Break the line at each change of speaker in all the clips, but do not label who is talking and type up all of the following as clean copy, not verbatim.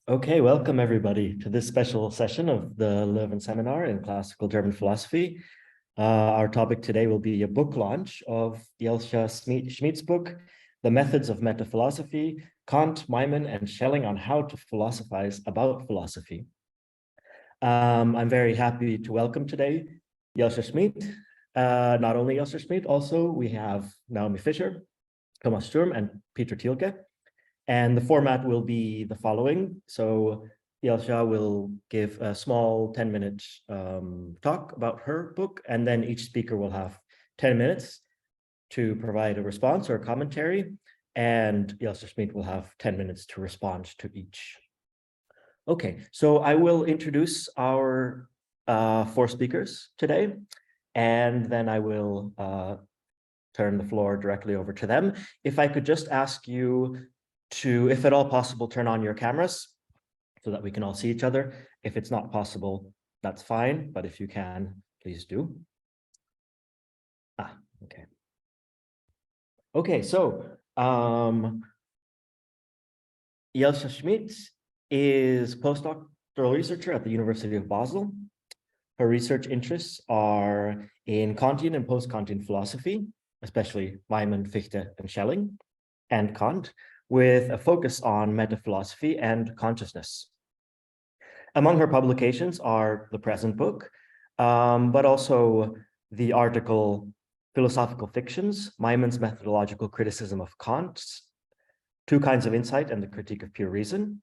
Okay, welcome everybody to this special session of the Leuven Seminar in Classical German Philosophy. Our topic today will be a book launch of Jelscha Schmid's book, The Methods of Metaphilosophy, Kant, Maimon, and Schelling on How to Philosophize About Philosophy. I'm very happy to welcome today Jelscha Schmid. Not only Jelscha Schmid, also we have Naomi Fischer, Thomas Sturm, and Peter Thielke. And the format will be the following. So Jelscha will give a small 10-minute talk about her book, and then each speaker will have 10 minutes to provide a response or a commentary, and Jelscha Schmid will have 10 minutes to respond to each. Okay, so I will introduce our four speakers today, and then I will turn the floor directly over to them. If I could just ask you to, if at all possible, turn on your cameras so that we can all see each other. If it's not possible, that's fine, but if you can, please do. Okay. Okay, so Jelscha Schmid is postdoctoral researcher at the University of Basel. Her research interests are in Kantian and post-Kantian philosophy, especially Maimon, Fichte, and Schelling, and Kant, with a focus on metaphilosophy and consciousness. Among her publications are the present book, but also the article Philosophical Fictions, Maimon's Methodological Criticism of Kant, Two Kinds of Insight and the Critique of Pure Reason,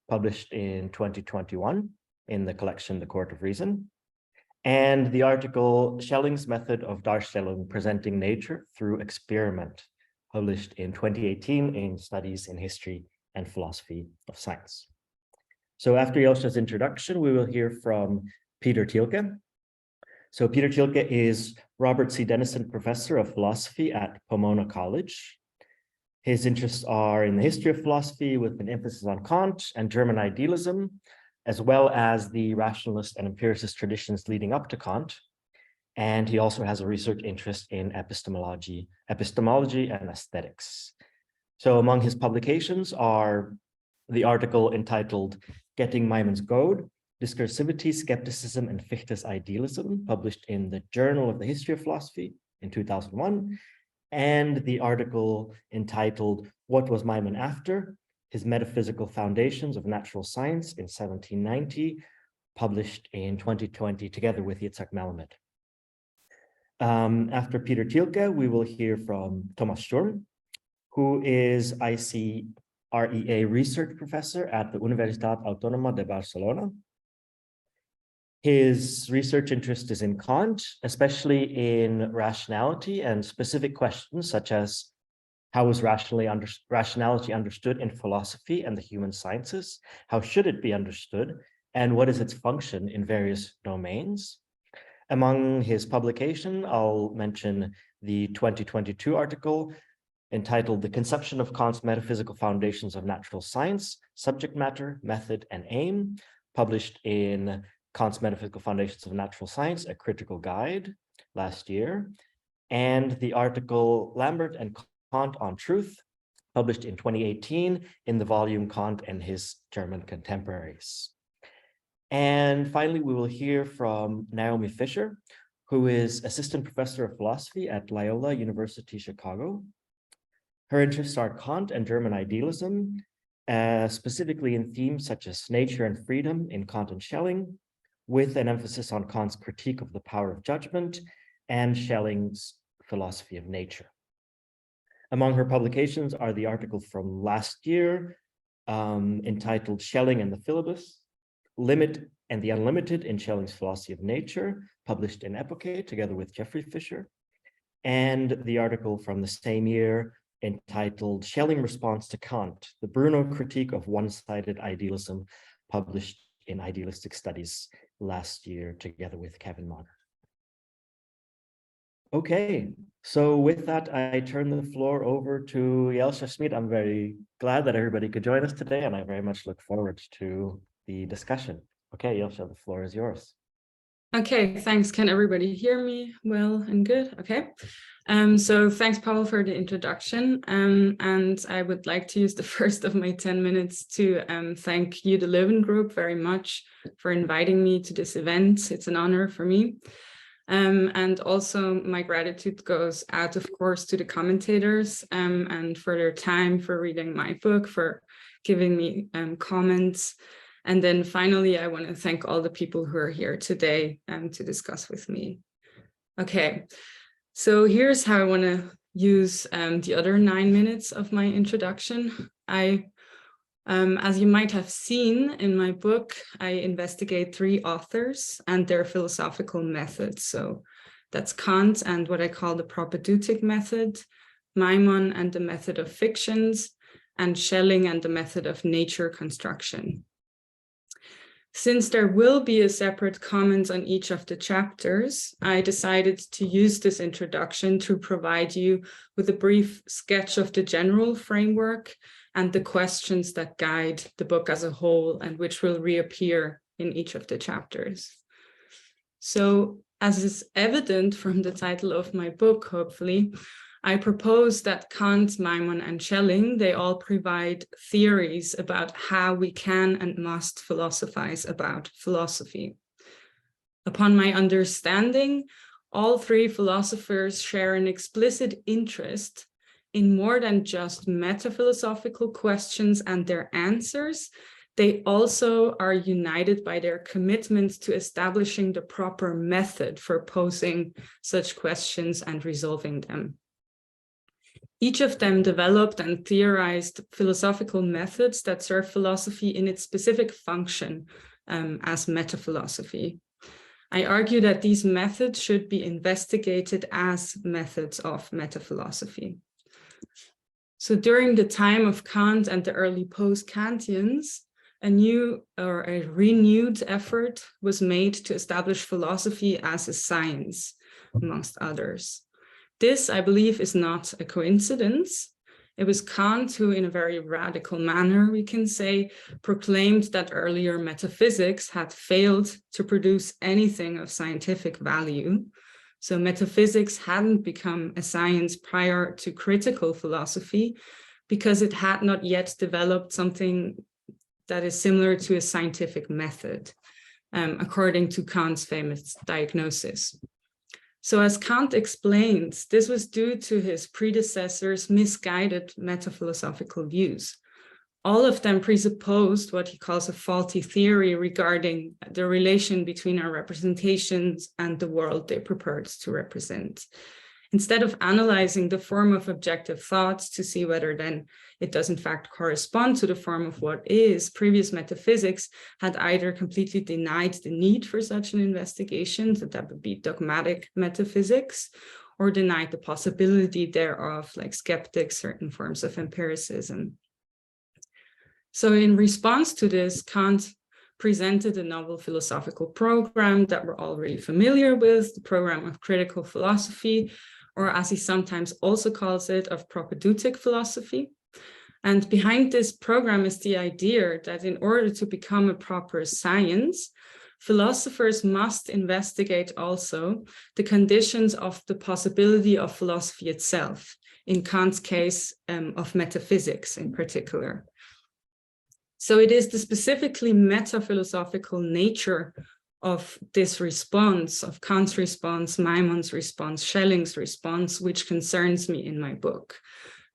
published in 2021 in the collection The Court of Reason, and the article Schelling's Method of Darstellung Presenting Nature Through Experiment, published in 2018 in Studies in History and Philosophy of Science. So after Jelscha's introduction, we will hear from Peter Thielke. So Peter Thielke is Robert C. Dennison Professor of Philosophy at Pomona College. His interests are in the history of philosophy with an emphasis on Kant and German idealism, as well as the rationalist and empiricist traditions leading up to Kant. And he also has a research interest in epistemology and aesthetics. So among his publications are the article entitled Getting Maimon's Goad, Discursivity, Skepticism, and Fichte's Idealism, published in the Journal of the History of Philosophy in 2001, and the article entitled What Was Maimon After? His Metaphysical Foundations of Natural Science in 1790, published in 2020, together with Yitzhak Melamed. After Peter Thielke, we will hear from Thomas Sturm, who is ICREA Research Professor at the Universitat Autònoma de Barcelona. His research interest is in Kant, especially in rationality and specific questions such as how is rationality understood in philosophy and the human sciences? How should it be understood? And what is its function in various domains? Among his publication, I'll mention the 2022 article entitled The Conception of Kant's Metaphysical Foundations of Natural Science, Subject Matter, Method, and Aim, published in Kant's Metaphysical Foundations of Natural Science, A Critical Guide, last year, and the article Lambert and Kant on Truth, published in 2018 in the volume Kant and His German Contemporaries. And finally, we will hear from Naomi Fischer, who is Assistant Professor of Philosophy at Loyola University Chicago. Her interests are Kant and German idealism, specifically in themes such as nature and freedom in Kant and Schelling, with an emphasis on Kant's critique of the power of judgment and Schelling's philosophy of nature. Among her publications are the article from last year entitled Schelling and the Philebus, Limit and the Unlimited in Schelling's Philosophy of Nature, published in Epoche together with Jeffrey Fischer, and the article from the same year entitled Schelling Response to Kant, the Bruno Critique of One-Sided Idealism, published in Idealistic Studies last year together with Kevin Monner. Okay, so with that, I turn the floor over to Jelscha Schmid. I'm very glad that everybody could join us today, and I very much look forward to the discussion. Okay, Jelscha, the floor is yours.
Okay, thanks. Can everybody hear me well and good? Okay. So thanks, Paul, for the introduction. And I would like to use the first of my 10 minutes to thank you, the Leuven Group, very much for inviting me to this event. It's an honor for me. And also my gratitude goes out, of course, to the commentators and for their time, for reading my book, for giving me comments. And then finally, I want to thank all the people who are here today to discuss with me. Okay, so here's how I want to use the other 9 minutes of my introduction. As you might have seen in my book, I investigate 3 authors and their philosophical methods. So that's Kant and what I call the propedeutic method, Maimon and the method of fictions, and Schelling and the method of nature construction. Since there will be a separate comment on each of the chapters, I decided to use this introduction to provide you with a brief sketch of the general framework and the questions that guide the book as a whole and which will reappear in each of the chapters. So, as is evident from the title of my book, hopefully, I propose that Kant, Maimon, and Schelling, they all provide theories about how we can and must philosophize about philosophy. Upon my understanding, all 3 philosophers share an explicit interest in more than just meta-philosophical questions and their answers. They also are united by their commitment to establishing the proper method for posing such questions and resolving them. Each of them developed and theorized philosophical methods that serve philosophy in its specific function as metaphilosophy. I argue that these methods should be investigated as methods of metaphilosophy. So during the time of Kant and the early post-Kantians, a new or a renewed effort was made to establish philosophy as a science, amongst others. This, I believe, is not a coincidence. It was Kant who, in a very radical manner, we can say, proclaimed that earlier metaphysics had failed to produce anything of scientific value. So metaphysics hadn't become a science prior to critical philosophy because it had not yet developed something that is similar to a scientific method, according to Kant's famous diagnosis. So as Kant explains, this was due to his predecessors' misguided metaphilosophical views. All of them presupposed what he calls a faulty theory regarding the relation between our representations and the world they purport to represent. Instead of analyzing the form of objective thoughts to see whether then it does in fact correspond to the form of what is, previous metaphysics had either completely denied the need for such an investigation, so that would be dogmatic metaphysics, or denied the possibility thereof, like skeptics, certain forms of empiricism. So in response to this, Kant presented a novel philosophical program that we're all really familiar with, the program of critical philosophy, or as he sometimes also calls it, of propedeutic philosophy. And behind this program is the idea that in order to become a proper science, philosophers must investigate also the conditions of the possibility of philosophy itself, in Kant's case, of metaphysics in particular. So it is the specifically meta-philosophical nature of this response, of Kant's response, Maimon's response, Schelling's response, which concerns me in my book.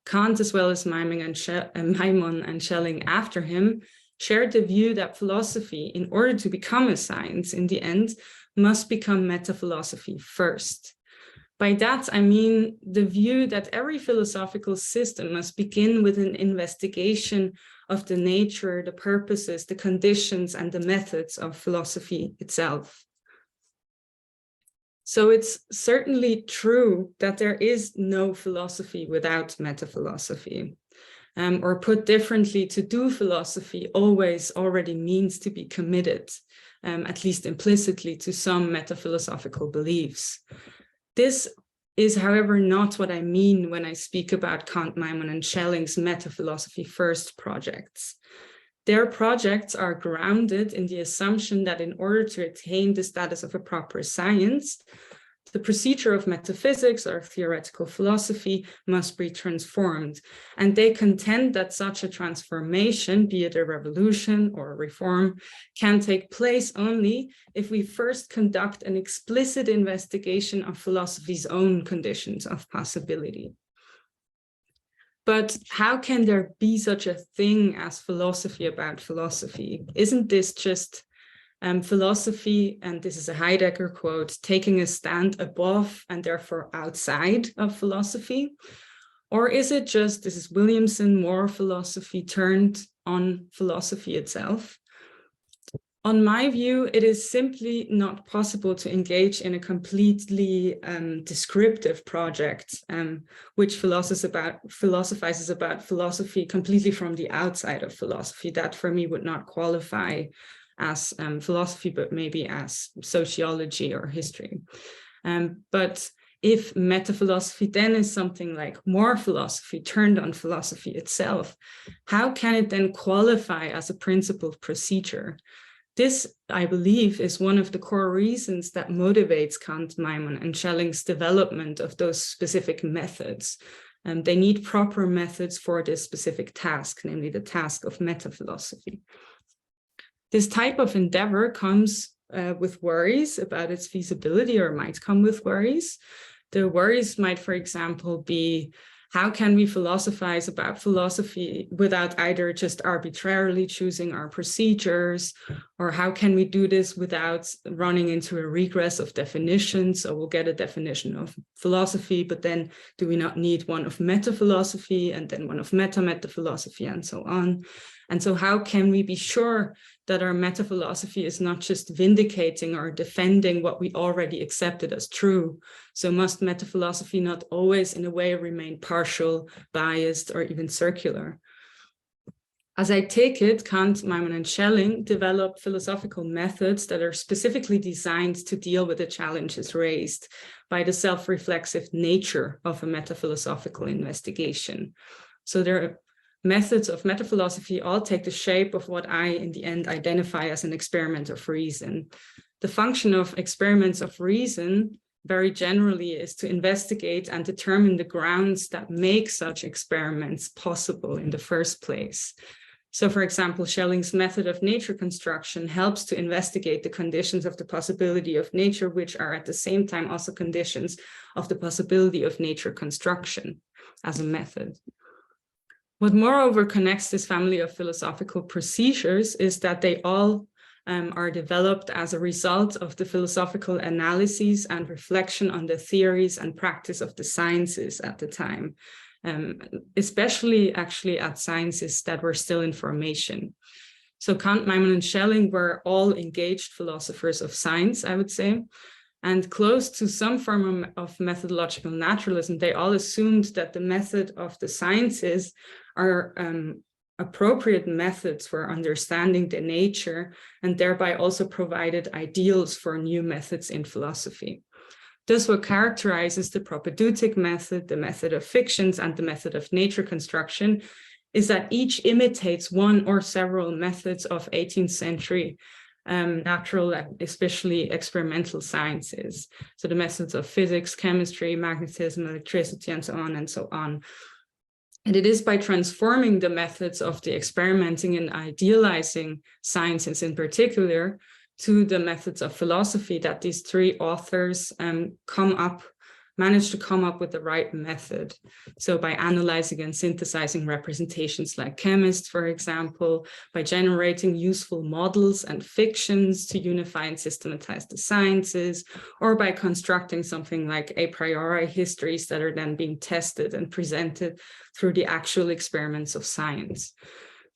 Kant, as well as Maimon and Schelling after him, shared the view that philosophy, in order to become a science in the end, must become metaphilosophy first. By that, I mean the view that every philosophical system must begin with an investigation of the nature, the purposes, the conditions, and the methods of philosophy itself. So it's certainly true that there is no philosophy without metaphilosophy. Or put differently, to do philosophy always already means to be committed, at least implicitly, to some metaphilosophical beliefs. This is, however, not what I mean when I speak about Kant, Maimon, and Schelling's metaphilosophy first projects. Their projects are grounded in the assumption that in order to attain the status of a proper science, the procedure of metaphysics or theoretical philosophy must be transformed. And they contend that such a transformation, be it a revolution or a reform, can take place only if we first conduct an explicit investigation of philosophy's own conditions of possibility. But how can there be such a thing as philosophy about philosophy? Isn't this just philosophy, and this is a Heidegger quote, taking a stand above and therefore outside of philosophy? Or is it just, this is Williamson, more philosophy turned on philosophy itself? On my view, it is simply not possible to engage in a completely descriptive project, which philosophizes about philosophy completely from the outside of philosophy. That for me would not qualify as philosophy, but maybe as sociology or history. But if metaphilosophy then is something like more philosophy turned on philosophy itself, how can it then qualify as a principled procedure? This, I believe, is one of the core reasons that motivates Kant, Maimon, and Schelling's development of those specific methods. They need proper methods for this specific task, namely the task of metaphilosophy. This type of endeavor comes with worries about its feasibility, or might come with worries. The worries might, for example, be, how can we philosophize about philosophy without either just arbitrarily choosing our procedures, or how can we do this without running into a regress of definitions? So we'll get a definition of philosophy, but then do we not need one of metaphilosophy and then one of meta-metaphilosophy and so on? And so how can we be sure that our metaphilosophy is not just vindicating or defending what we already accepted as true? So must metaphilosophy not always in a way remain partial, biased, or even circular? As I take it, Kant, Maimon, and Schelling developed philosophical methods that are specifically designed to deal with the challenges raised by the self-reflexive nature of a metaphilosophical investigation. So their methods of metaphilosophy all take the shape of what I, in the end, identify as an experiment of reason. The function of experiments of reason, very generally, is to investigate and determine the grounds that make such experiments possible in the first place. So, for example, Schelling's method of nature construction helps to investigate the conditions of the possibility of nature, which are at the same time also conditions of the possibility of nature construction as a method. What moreover connects this family of philosophical procedures is that they all are developed as a result of the philosophical analyses and reflection on the theories and practice of the sciences at the time, especially actually at sciences that were still in formation. So Kant, Maimon, and Schelling were all engaged philosophers of science, I would say, and close to some form of methodological naturalism. They all assumed that the method of the sciences are appropriate methods for understanding the nature, and thereby also provided ideals for new methods in philosophy. Thus, what characterizes the propedeutic method, the method of fictions, and the method of nature construction is that each imitates one or several methods of 18th century natural, especially experimental sciences. So the methods of physics, chemistry, magnetism, electricity, and so on and so on. And it is by transforming the methods of the experimenting and idealizing sciences in particular to the methods of philosophy that these three authors managed to come up with the right method. So by analyzing and synthesizing representations like chemists, for example, by generating useful models and fictions to unify and systematize the sciences, or by constructing something like a priori histories that are then being tested and presented through the actual experiments of science.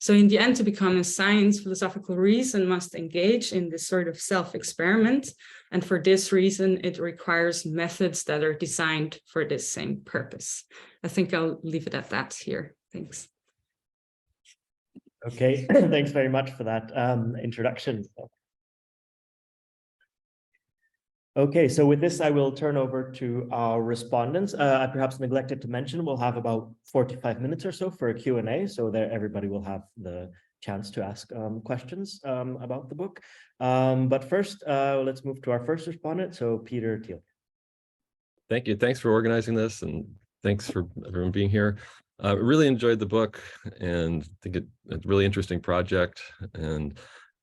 So in the end, to become a science, philosophical reason must engage in this sort of self-experiment. And for this reason, it requires methods that are designed for this same purpose. I think I'll leave it at that here. Thanks.
Okay, thanks very much for that introduction. Okay, so with this, I will turn over to our respondents. I perhaps neglected to mention, we'll have about 45 minutes or so for a Q&A, so that everybody will have the chance to ask questions about the book. But first, let's move to our first respondent, so Peter Thiel.
Thank you. Thanks for organizing this, and thanks for everyone being here. I really enjoyed the book, and think it's a really interesting project, and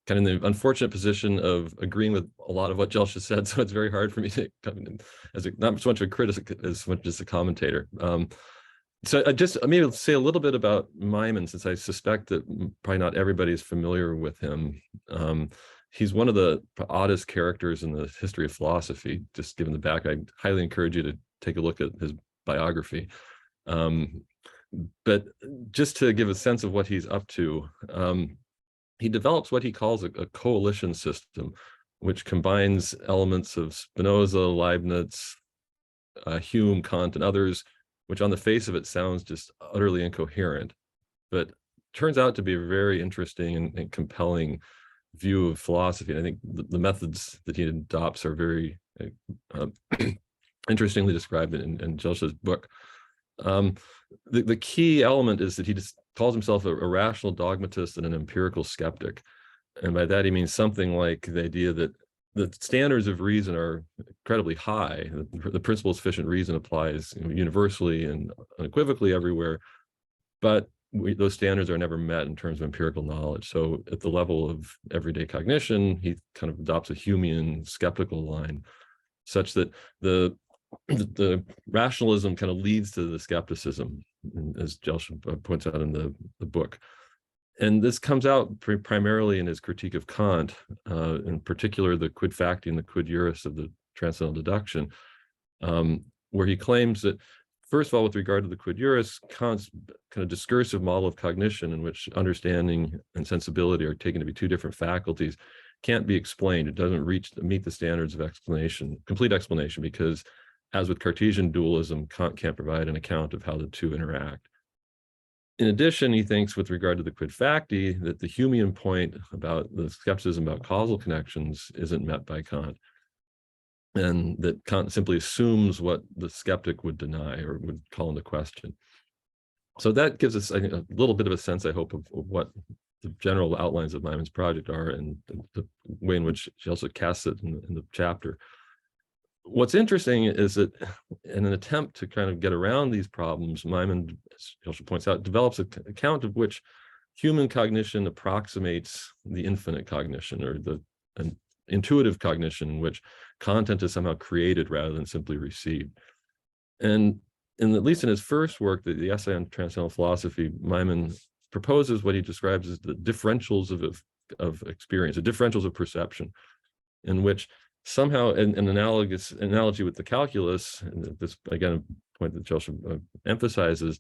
kind of in the unfortunate position of agreeing with a lot of what Jelscha said, so it's very hard for me to come in as not so much a critic as much as a commentator. So I maybe say a little bit about Maimon, since I suspect that probably not everybody is familiar with him. He's one of the oddest characters in the history of philosophy, just given the back. I highly encourage you to take a look at his biography. But just to give a sense of what he's up to, he develops what he calls a coalition system, which combines elements of Spinoza, Leibniz, Hume, Kant, and others, which on the face of it sounds just utterly incoherent, but turns out to be a very interesting and compelling view of philosophy. And I think the methods that he adopts are very interestingly described in Jelscha's book. The key element is that he just calls himself a rational dogmatist and an empirical skeptic. And by that, he means something like the idea that the standards of reason are incredibly high. The principle of sufficient reason applies universally and unequivocally everywhere, but those standards are never met in terms of empirical knowledge. So at the level of everyday cognition, he kind of adopts a Humean skeptical line, such that the rationalism kind of leads to the skepticism, as Jelscha points out in the book. And this comes out primarily in his critique of Kant, in particular the quid facti and the quid juris of the transcendental deduction, where he claims that, first of all, with regard to the quid juris, Kant's kind of discursive model of cognition, in which understanding and sensibility are taken to be two different faculties, can't be explained. It doesn't meet the standards of complete explanation, because as with Cartesian dualism, Kant can't provide an account of how the two interact. In addition, he thinks with regard to the quid facti that the Humean point about the skepticism about causal connections isn't met by Kant, and that Kant simply assumes what the skeptic would deny or would call into question. So that gives us, I think, a little bit of a sense, I hope, of what the general outlines of Maimon's project are and the way in which she also casts it in the chapter. What's interesting is that in an attempt to kind of get around these problems, Maimon, as Jelscha points out, develops an account of which human cognition approximates the infinite cognition, or an intuitive cognition in which content is somehow created rather than simply received. And at least in his first work, the essay on transcendental philosophy, Maimon proposes what he describes as the differentials of experience, the differentials of perception, in which somehow an analogy with the calculus, and this again a point that Jelscha emphasizes,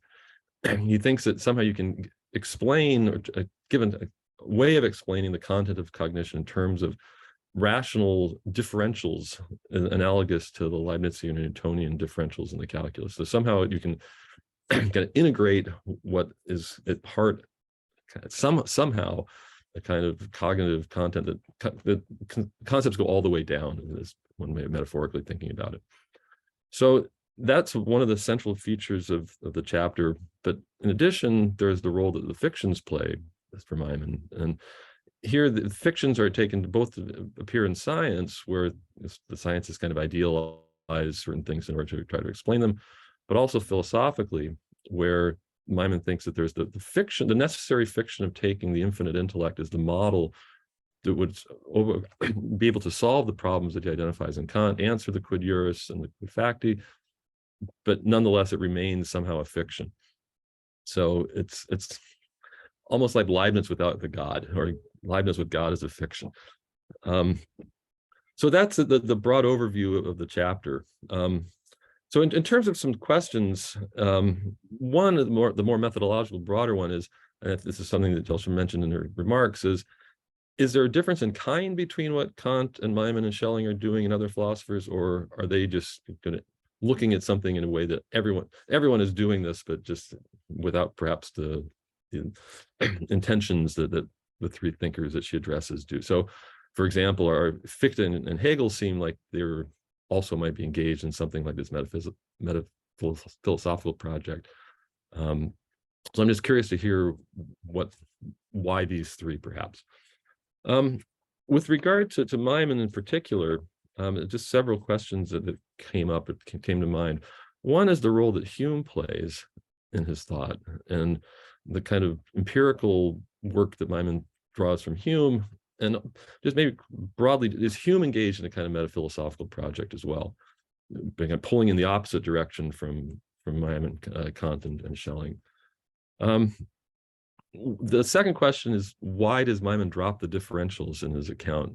he thinks that somehow you can explain, or given a way of explaining the content of cognition in terms of rational differentials analogous to the Leibnizian and Newtonian differentials in the calculus. So somehow you can kind of integrate what is at heart somehow a kind of cognitive content that concepts go all the way down, is one way of metaphorically thinking about it. So that's one of the central features of the chapter. But in addition, there's the role that the fictions play for Maimon. And here the fictions are taken to both appear in science, where the scientists kind of idealize certain things in order to try to explain them, but also philosophically, where Maimon thinks that there's the fiction, the necessary fiction of taking the infinite intellect as the model that would be able to solve the problems that he identifies in Kant, answer the quid juris and the quid facti, but nonetheless it remains somehow a fiction. So it's almost like Leibniz without the God, or Leibniz with God as a fiction. So that's the broad overview of the chapter. So in terms of some questions, one of the more methodological, broader one is, and this is something that Jelscha mentioned in her remarks, is there a difference in kind between what Kant and Maimon and Schelling are doing and other philosophers, or are they just looking at something in a way that everyone is doing this, but just without perhaps the intentions that the three thinkers that she addresses do? So, for example, Fichte and Hegel seem like they're also might be engaged in something like this philosophical project. So I'm just curious to hear why these three, perhaps. With regard to Maimon in particular, just several questions that came to mind. One is the role that Hume plays in his thought, and the kind of empirical work that Maimon draws from Hume, and just maybe broadly, is Hume engaged in a kind of metaphilosophical project as well, pulling in the opposite direction from Maimon, Kant, and Schelling. The second question is, why does Maimon drop the differentials in his account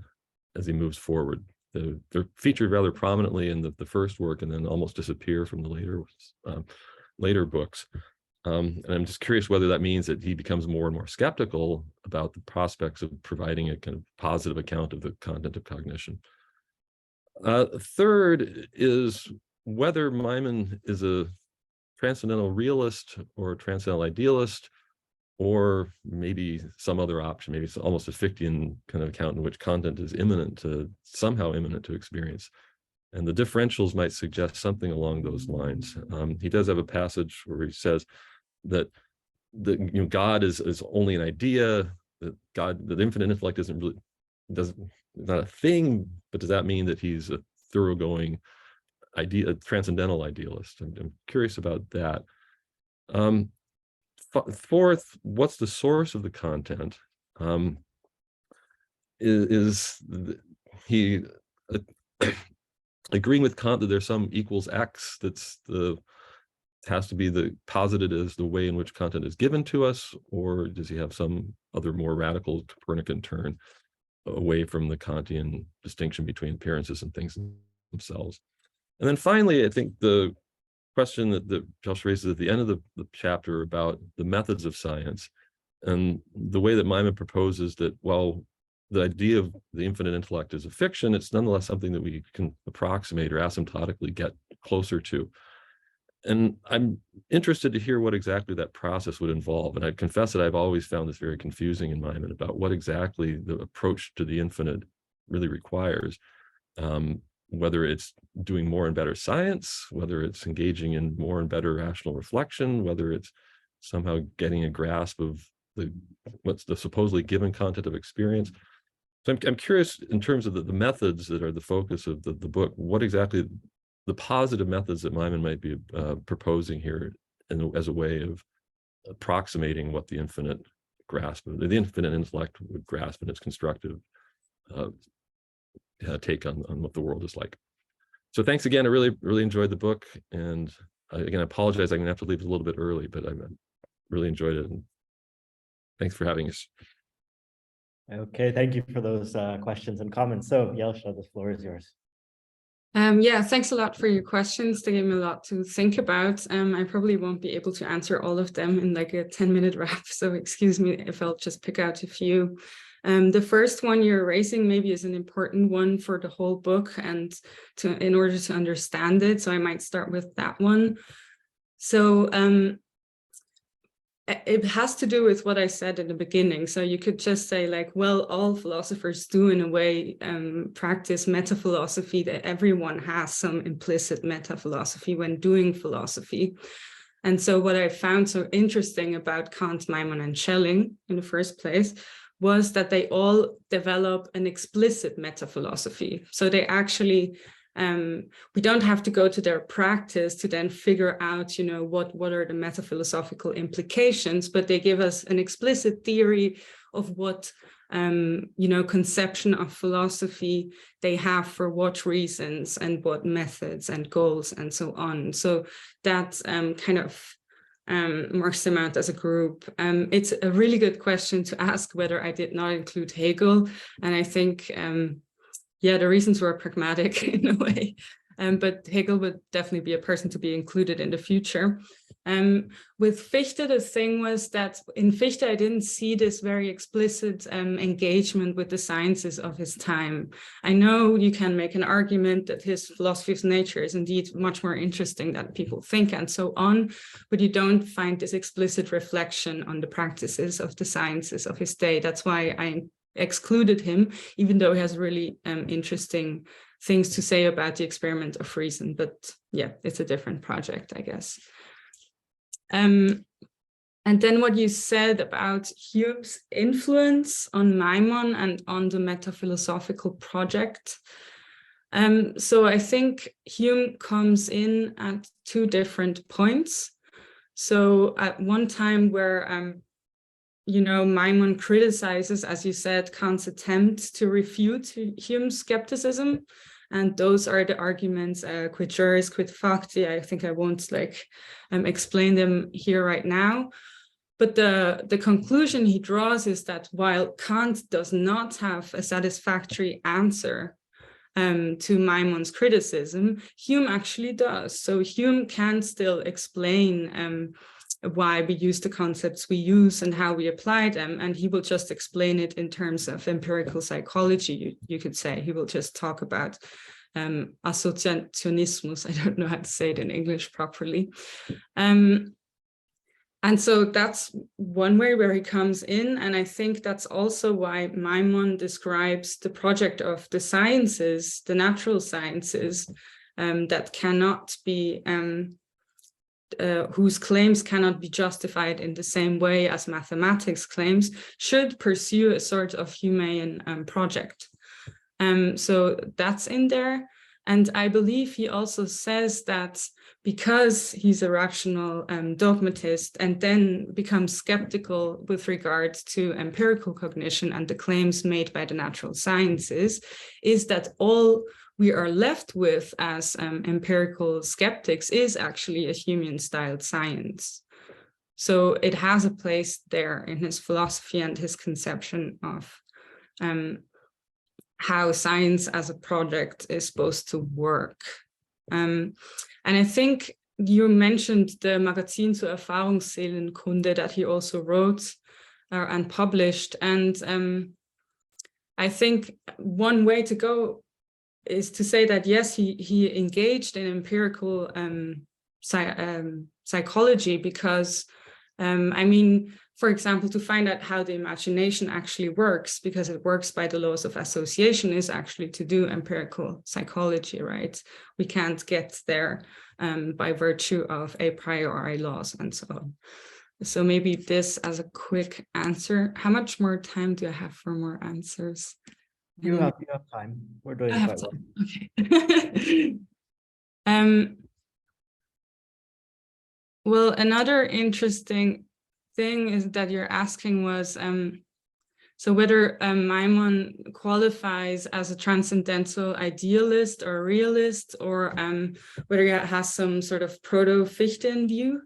as he moves forward? They're featured rather prominently in the first work and then almost disappear from the later books. And I'm just curious whether that means that he becomes more and more skeptical about the prospects of providing a kind of positive account of the content of cognition. Third is whether Maimon is a transcendental realist or a transcendental idealist, or maybe some other option, maybe it's almost a Fichtean kind of account in which content is somehow imminent to experience. And the differentials might suggest something along those lines. He does have a passage where he says that God is only an idea, that the infinite intellect not a thing, but does that mean that he's a thoroughgoing a transcendental idealist? I'm curious about that. Fourth, what's the source of the content? Is he agreeing with Kant that there's some equals X has to be posited as the way in which content is given to us, or does he have some other more radical Copernican turn away from the Kantian distinction between appearances and things themselves? And then finally, I think the question that Jelscha raises at the end of the chapter about the methods of science, and the way that Maimon proposes that, well, the idea of the infinite intellect is a fiction, it's nonetheless something that we can approximate or asymptotically get closer to. And I'm interested to hear what exactly that process would involve. And I confess that I've always found this very confusing in Maimon about what exactly the approach to the infinite really requires. Whether it's doing more and better science, whether it's engaging in more and better rational reflection, whether it's somehow getting a grasp of what's the supposedly given content of experience. So I'm curious in terms of the methods that are the focus of the book, what exactly the positive methods that Maimon might be proposing here as a way of approximating what the infinite intellect would grasp in its constructive take on what the world is like. So thanks again. I really enjoyed the book, and again, I apologize. I'm gonna have to leave a little bit early, but I really enjoyed it. And thanks for having us.
Okay, thank you for those questions and comments. So Jelscha, the floor is yours.
Yeah, thanks a lot for your questions. They gave me a lot to think about. I probably won't be able to answer all of them in like a 10-minute wrap, so excuse me if I'll just pick out a few. The first one you're raising maybe is an important one for the whole book and in order to understand it. So I might start with that one. So it has to do with what I said in the beginning. So you could just say like, well, all philosophers do in a way practice meta-philosophy, that everyone has some implicit meta-philosophy when doing philosophy. And so what I found so interesting about Kant, Maimon, and Schelling in the first place was that they all develop an explicit meta-philosophy. So they actually, we don't have to go to their practice to then figure out, you know, what are the meta-philosophical implications, but they give us an explicit theory of what, you know, conception of philosophy they have for what reasons and what methods and goals and so on. So that kind of marks them out as a group. It's a really good question to ask whether I did not include Hegel. And I think, yeah, the reasons were pragmatic in a way. But Hegel would definitely be a person to be included in the future. With Fichte, the thing was that in Fichte, I didn't see this very explicit engagement with the sciences of his time. I know you can make an argument that his philosophy of nature is indeed much more interesting than people think and so on, but you don't find this explicit reflection on the practices of the sciences of his day. That's why I excluded him, even though he has really interesting things to say about the experiment of reason. But yeah, it's a different project, I guess. And then what you said about Hume's influence on Maimon and on the metaphilosophical project. So I think Hume comes in at two different points. So at one time where, Maimon criticizes, as you said, Kant's attempt to refute Hume's skepticism. And those are the arguments, quid juris, quid facti. I think I won't explain them here right now. But the conclusion he draws is that while Kant does not have a satisfactory answer to Maimon's criticism, Hume actually does. So Hume can still explain why we use the concepts we use and how we apply them. And he will just explain it in terms of empirical psychology, you could say. He will just talk about associationismus. I don't know how to say it in English properly. And so that's one way where he comes in. And I think that's also why Maimon describes the project of the sciences, the natural sciences, that cannot be, whose claims cannot be justified in the same way as mathematics claims, should pursue a sort of Humean project. So that's in there. And I believe he also says that because he's a rational dogmatist and then becomes skeptical with regard to empirical cognition and the claims made by the natural sciences, is that all we are left with as empirical skeptics is actually a Humean-styled science. So it has a place there in his philosophy and his conception of how science as a project is supposed to work. And I think you mentioned the Magazin zur Erfahrungsseelenkunde that he also wrote and published. And I think one way to go is to say that, yes, he engaged in empirical psychology because, for example, to find out how the imagination actually works, because it works by the laws of association, is actually to do empirical psychology, right? We can't get there by virtue of a priori laws and so on. So maybe this as a quick answer. How much more time do I have for more answers?
You have time. We're doing quite well.
Okay. Well, another interesting thing is that you're asking was so whether Maimon qualifies as a transcendental idealist or realist, or whether he has some sort of proto-Fichtean view.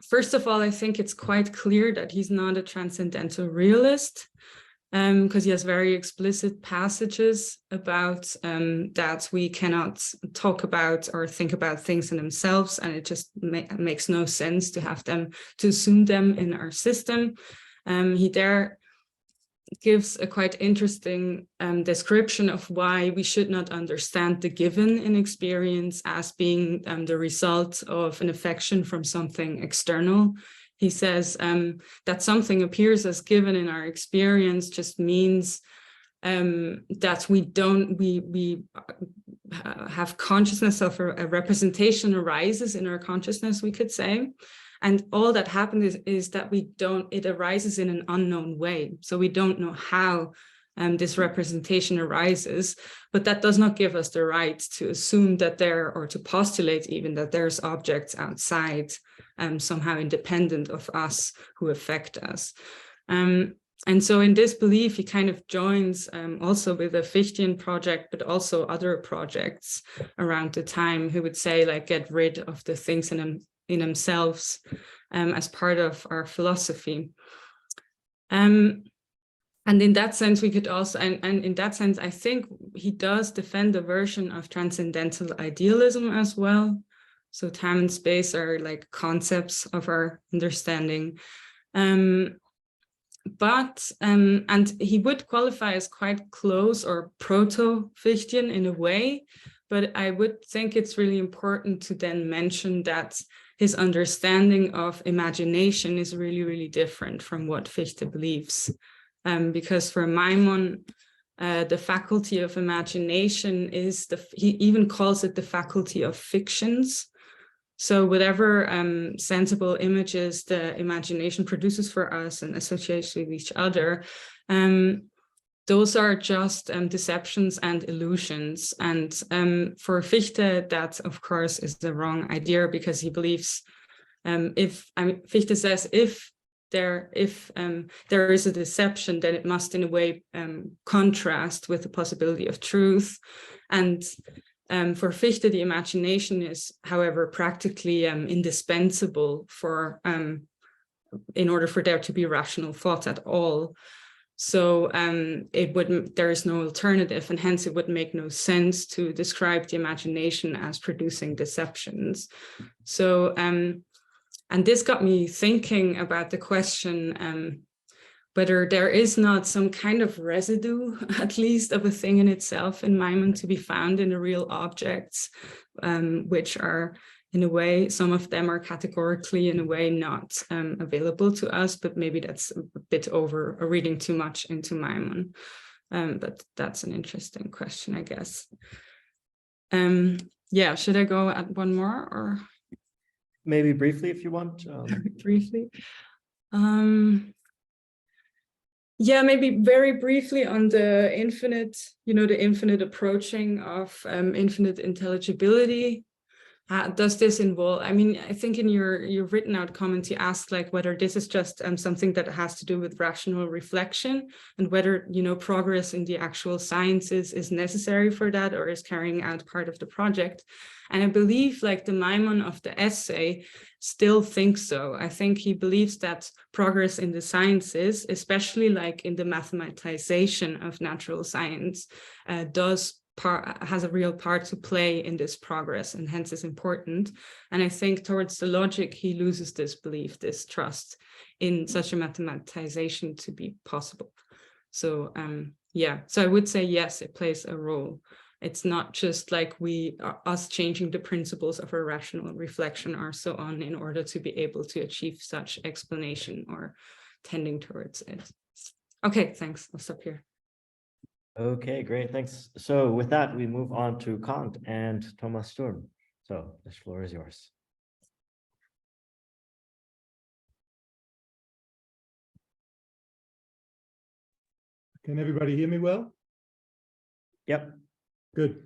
First of all, I think it's quite clear that he's not a transcendental realist, because he has very explicit passages about that we cannot talk about or think about things in themselves, and it just makes no sense to have them, to assume them in our system. He there gives a quite interesting description of why we should not understand the given in experience as being the result of an affection from something external. He says that something appears as given in our experience just means that we have consciousness of a representation arises in our consciousness, we could say. And all that happens is that it arises in an unknown way. So we don't know how this representation arises, but that does not give us the right to assume that or to postulate even that there's objects outside, somehow independent of us, who affect us. And so in this belief, he kind of joins also with the Fichtean project, but also other projects around the time who would say, like, get rid of the things in themselves as part of our philosophy. And in that sense, we could also, and in that sense, I think he does defend a version of transcendental idealism as well. So time and space are like concepts of our understanding. And he would qualify as quite close or proto-Fichtean in a way, but I would think it's really important to then mention that his understanding of imagination is really, really different from what Fichte believes. because for Maimon, the faculty of imagination is he even calls it the faculty of fictions. So whatever sensible images the imagination produces for us and associates with each other, those are just deceptions and illusions. And for Fichte, that of course is the wrong idea, because he believes Fichte says if there is a deception, then it must in a way contrast with the possibility of truth. And for Fichte, the imagination is, however, practically indispensable for in order for there to be rational thought at all. So there is no alternative, and hence it would make no sense to describe the imagination as producing deceptions. So and this got me thinking about the question whether there is not some kind of residue, at least, of a thing in itself in Maimon to be found in the real objects, which are, in a way, some of them are categorically, in a way, not available to us, but maybe that's a bit over or reading too much into Maimon. But that's an interesting question, I guess. Yeah, should I go at one more, or?
Maybe briefly, if you want.
Briefly. Yeah, maybe very briefly on the infinite, the infinite approaching of infinite intelligibility. Does this involve, I mean, I think in your written out comment, you asked like whether this is just something that has to do with rational reflection, and whether, progress in the actual sciences is necessary for that or is carrying out part of the project. And I believe like the Maimon of the essay still thinks so. I think he believes that progress in the sciences, especially like in the mathematization of natural science, has a real part to play in this progress, and hence is important. And I think towards the logic, he loses this belief, this trust in such a mathematization to be possible. So yeah, so I would say yes, it plays a role. It's not just like us changing the principles of our rational reflection or so on in order to be able to achieve such explanation or tending towards it. Okay, thanks. I'll stop here.
Okay, great, thanks. So with that, we move on to Kant and Thomas Sturm. So the floor is yours.
Can everybody hear me well?
Yep.
Good,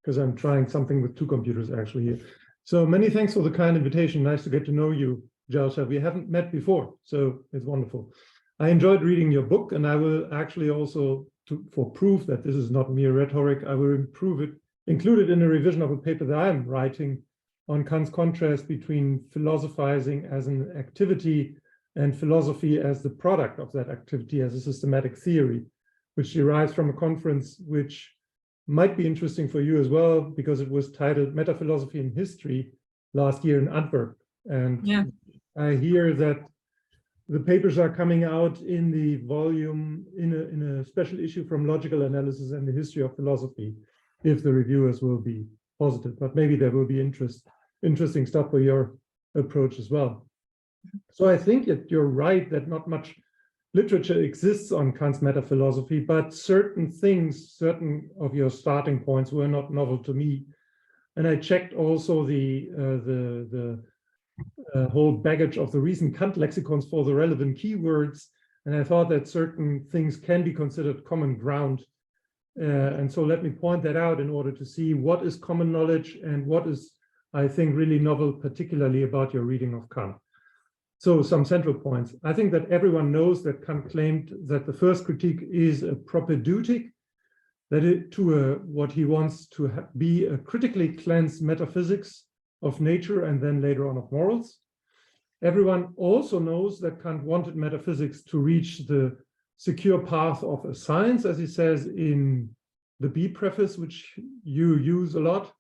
because I'm trying something with two computers actually here. So many thanks for the kind invitation. Nice to get to know you, Jelscha. We haven't met before, so it's wonderful. I enjoyed reading your book, and I will actually also, for proof that this is not mere rhetoric, I will include it in a revision of a paper that I'm writing on Kant's contrast between philosophizing as an activity and philosophy as the product of that activity as a systematic theory, which derives from a conference which might be interesting for you as well, because it was titled Metaphilosophy in History last year in Antwerp. And yeah, I hear that the papers are coming out in the volume, in a special issue from Logical Analysis and the History of Philosophy, if the reviewers will be positive. But maybe there will be interesting stuff for your approach as well. So I think that you're right that not much literature exists on Kant's metaphilosophy, but certain of your starting points were not novel to me. And I checked also the whole baggage of the recent Kant lexicons for the relevant keywords, and I thought that certain things can be considered common ground. And so let me point that out in order to see what is common knowledge and what is, I think, really novel, particularly about your reading of Kant. So some central points. I think that everyone knows that Kant claimed that the first critique is a propedeutic, that what he wants to be a critically cleansed metaphysics of nature and then later on of morals. Everyone also knows that Kant wanted metaphysics to reach the secure path of a science, as he says in the B preface, which you use a lot.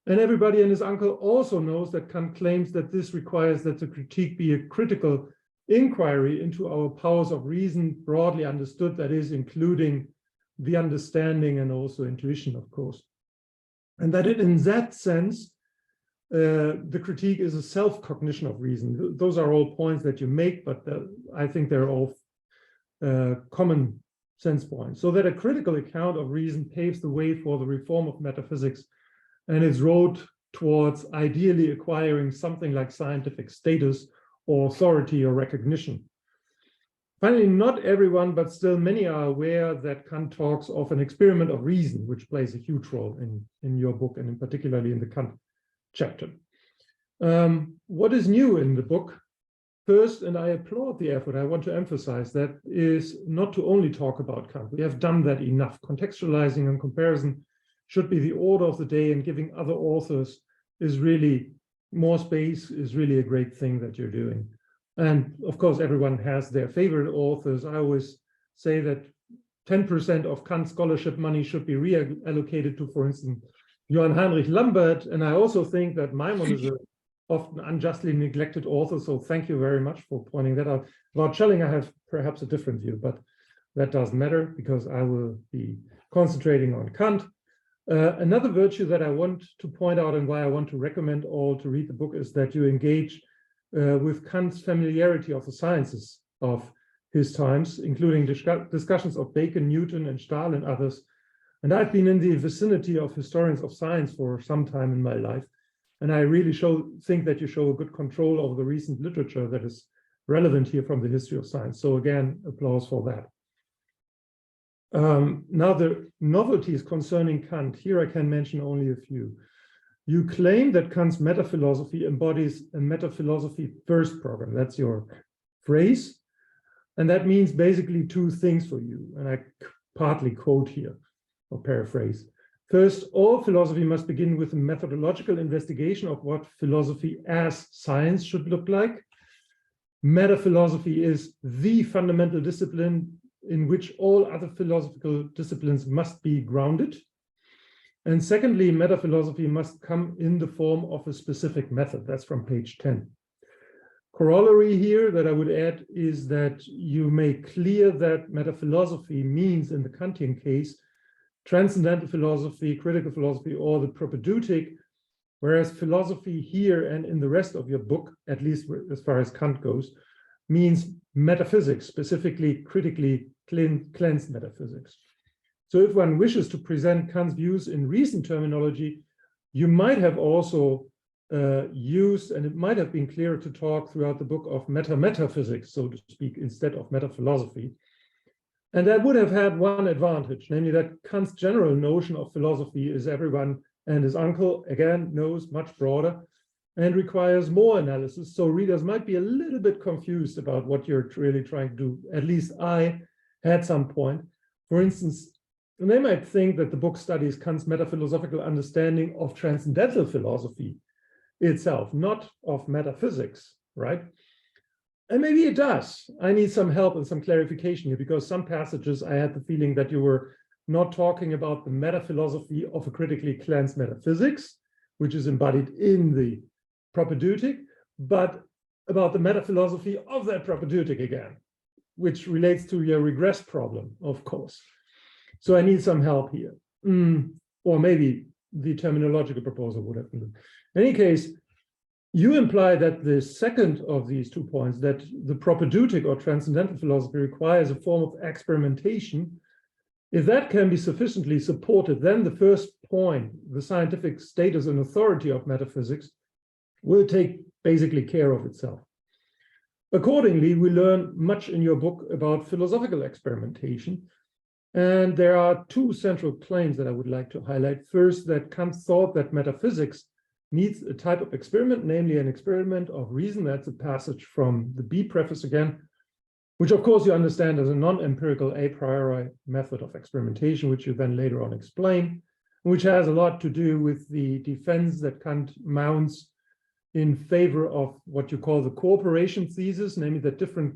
And everybody and his uncle also knows that Kant claims that this requires that the critique be a critical inquiry into our powers of reason, broadly understood, that is, including the understanding and also intuition, of course. And that in that sense, the critique is a self-cognition of reason. Those are all points that you make, but I think they're all common sense point, so that a critical account of reason paves the way for the reform of metaphysics and its road towards ideally acquiring something like scientific status or authority or recognition. Finally, not everyone, but still many are aware that Kant talks of an experiment of reason, which plays a huge role in your book and in particularly in the Kant chapter. What is new in the book? First, and I applaud the effort, I want to emphasize that, is not to only talk about Kant. We have done that enough. Contextualizing and comparison should be the order of the day, and giving other authors is really more space, is really a great thing that you're doing. And of course, everyone has their favorite authors. I always say that 10% of Kant scholarship money should be reallocated to, for instance, Johann Heinrich Lambert. And I also think that Maimon is a often unjustly neglected author, so thank you very much for pointing that out. About Schelling, I have perhaps a different view, but that doesn't matter because I will be concentrating on Kant. Another virtue that I want to point out and why I want to recommend all to read the book is that you engage with Kant's familiarity of the sciences of his times, including discussions of Bacon, Newton, and Stahl and others. And I've been in the vicinity of historians of science for some time in my life. And I really think that you show a good control over the recent literature that is relevant here from the history of science. So again, applause for that. Now the novelties concerning Kant, here I can mention only a few. You claim that Kant's metaphilosophy embodies a metaphilosophy first program. That's your phrase. And that means basically two things for you. And I partly quote here or paraphrase. First, all philosophy must begin with a methodological investigation of what philosophy as science should look like. Metaphilosophy is the fundamental discipline in which all other philosophical disciplines must be grounded. And secondly, metaphilosophy must come in the form of a specific method. That's from page 10. Corollary here that I would add is that you make clear that metaphilosophy means, in the Kantian case, transcendental philosophy, critical philosophy, or the propedeutic, whereas philosophy here and in the rest of your book, at least as far as Kant goes, means metaphysics, specifically critically cleansed metaphysics. So if one wishes to present Kant's views in recent terminology, you might have also used, and it might have been clearer to talk throughout the book of metaphysics, so to speak, instead of metaphilosophy. And that would have had one advantage, namely that Kant's general notion of philosophy is everyone and his uncle, again, knows much broader and requires more analysis. So readers might be a little bit confused about what you're really trying to do. At least I had some point. For instance, they might think that the book studies Kant's metaphilosophical understanding of transcendental philosophy itself, not of metaphysics, right? And maybe it does. I need some help and some clarification here, because some passages I had the feeling that you were not talking about the metaphilosophy of a critically cleansed metaphysics, which is embodied in the propedeutic, but about the metaphilosophy of that propedeutic again, which relates to your regress problem, of course. So I need some help here. Or maybe the terminological proposal would have been. In any case, you imply that the second of these 2 points, that the propedeutic or transcendental philosophy requires a form of experimentation. If that can be sufficiently supported, then the first point, the scientific status and authority of metaphysics, will take basically care of itself. Accordingly, we learn much in your book about philosophical experimentation. And there are 2 central claims that I would like to highlight. First, that Kant thought that metaphysics needs a type of experiment, namely an experiment of reason. That's a passage from the B preface again, which of course you understand as a non-empirical a priori method of experimentation, which you then later on explain, which has a lot to do with the defense that Kant mounts in favor of what you call the cooperation thesis, namely that different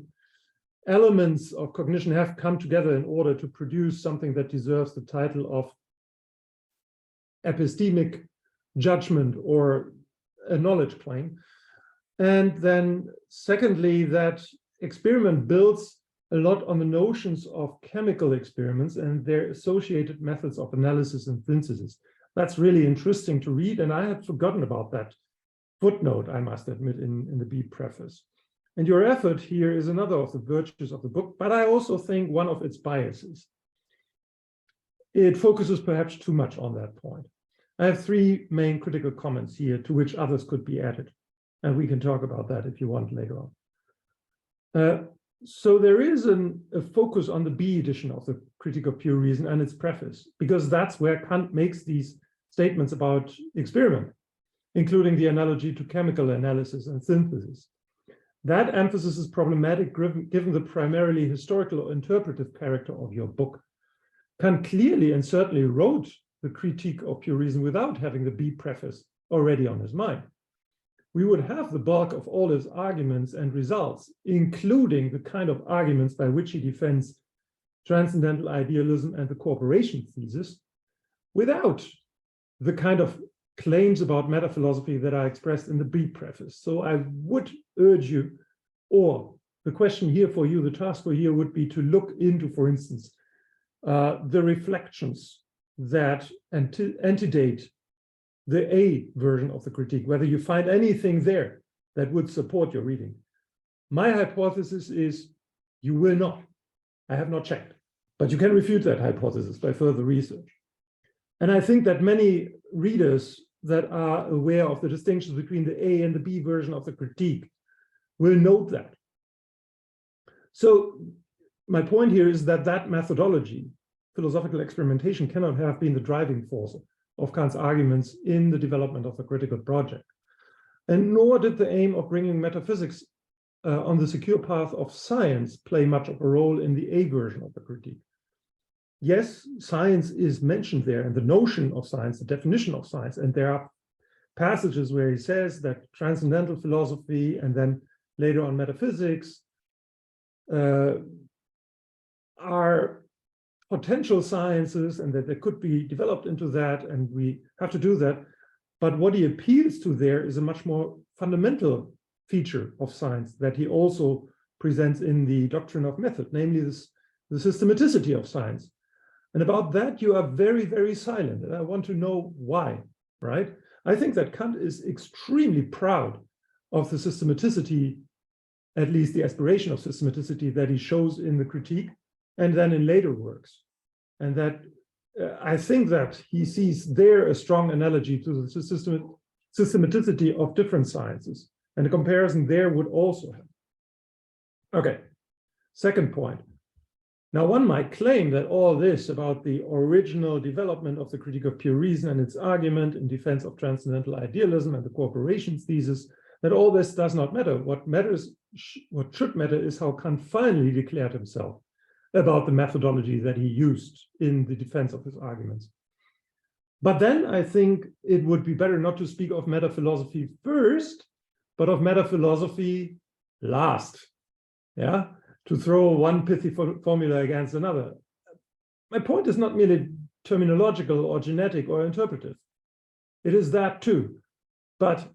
elements of cognition have come together in order to produce something that deserves the title of epistemic judgment or a knowledge claim. And then secondly, that experiment builds a lot on the notions of chemical experiments and their associated methods of analysis and synthesis. That's really interesting to read, and I had forgotten about that footnote, I must admit, in the B preface. And your effort here is another of the virtues of the book, but I also think one of its biases. It focuses perhaps too much on that point. I have three main critical comments here to which others could be added, and we can talk about that if you want later on. So there is a focus on the B edition of the Critique of Pure Reason and its preface, because that's where Kant makes these statements about experiment, including the analogy to chemical analysis and synthesis. That emphasis is problematic given the primarily historical or interpretive character of your book. Kant clearly and certainly wrote the Critique of Pure Reason without having the B preface already on his mind. We would have the bulk of all his arguments and results, including the kind of arguments by which he defends transcendental idealism and the cooperation thesis, without the kind of claims about metaphilosophy that are expressed in the B preface. So I would urge you, or the question here for you, the task for you would be to look into, for instance, the reflections that antedate the A version of the critique, whether you find anything there that would support your reading. My hypothesis is you will not. I have not checked, but you can refute that hypothesis by further research. And I think that many readers that are aware of the distinctions between the A and the B version of the critique will note that. So my point here is that that methodology, philosophical experimentation, cannot have been the driving force of Kant's arguments in the development of the critical project. And nor did the aim of bringing metaphysics on the secure path of science play much of a role in the A version of the critique. Yes, science is mentioned there, and the notion of science, the definition of science, and there are passages where he says that transcendental philosophy and then later on metaphysics are potential sciences and that they could be developed into that, and we have to do that. But what he appeals to there is a much more fundamental feature of science that he also presents in the doctrine of method, namely the systematicity of science. And about that, you are very, very silent. And I want to know why, right? I think that Kant is extremely proud of the systematicity, at least the aspiration of systematicity that he shows in the critique and then in later works. And that I think that he sees there a strong analogy to the systematicity of different sciences. And a comparison there would also help. Okay, second point. Now, one might claim that all this about the original development of the Critique of Pure Reason and its argument in defense of transcendental idealism and the cooperation thesis, that all this does not matter. What matters, what should matter is how Kant finally declared himself about the methodology that he used in the defense of his arguments. But then I think it would be better not to speak of metaphilosophy first, but of metaphilosophy last. Yeah, to throw one pithy formula against another. My point is not merely terminological or genetic or interpretive. It is that too. But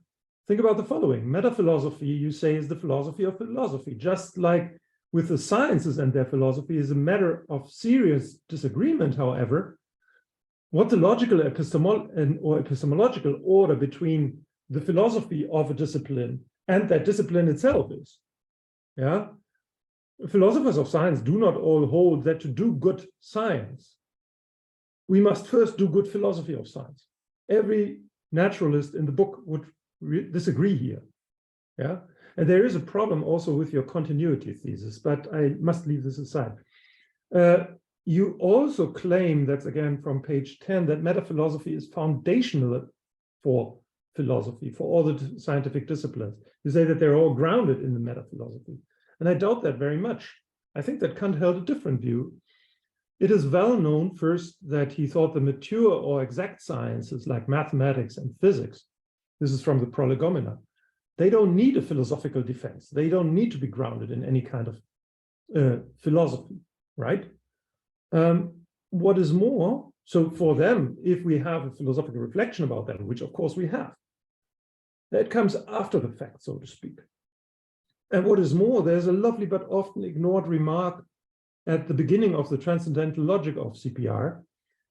think about the following. Metaphilosophy, you say, is the philosophy of philosophy, just like with the sciences and their philosophy is a matter of serious disagreement, however, what the logical or epistemological order between the philosophy of a discipline and that discipline itself is. Yeah. Philosophers of science do not all hold that to do good science, we must first do good philosophy of science. Every naturalist in the book would disagree here. Yeah. And there is a problem also with your continuity thesis, but I must leave this aside. You also claim, that's again from page 10, that metaphilosophy is foundational for philosophy, for all the scientific disciplines. You say that they're all grounded in the metaphilosophy. And I doubt that very much. I think that Kant held a different view. It is well known first that he thought the mature or exact sciences like mathematics and physics, this is from the Prolegomena, they don't need a philosophical defense. They don't need to be grounded in any kind of philosophy, right? What is more, so for them, if we have a philosophical reflection about them, which of course we have, that comes after the fact, so to speak. And what is more, there's a lovely but often ignored remark at the beginning of the transcendental logic of CPR.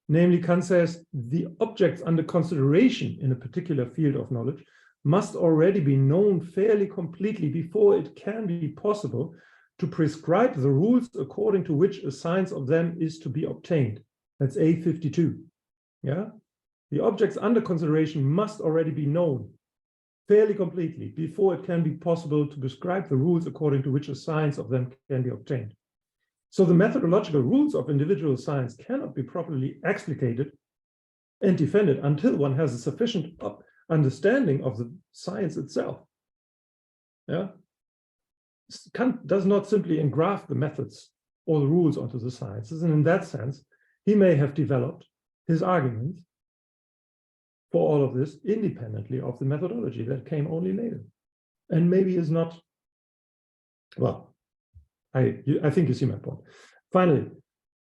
Namely, Kant says the objects under consideration in a particular field of knowledge must already be known fairly completely before it can be possible to prescribe the rules according to which a science of them is to be obtained. That's A52. Yeah, the objects under consideration must already be known fairly completely before it can be possible to prescribe the rules according to which a science of them can be obtained. So the methodological rules of individual science cannot be properly explicated and defended until one has a sufficient understanding of the science itself. Yeah, Kant does not simply engraft the methods or the rules onto the sciences, and in that sense, he may have developed his arguments for all of this independently of the methodology that came only later, and maybe is not. Well, I think you see my point. Finally,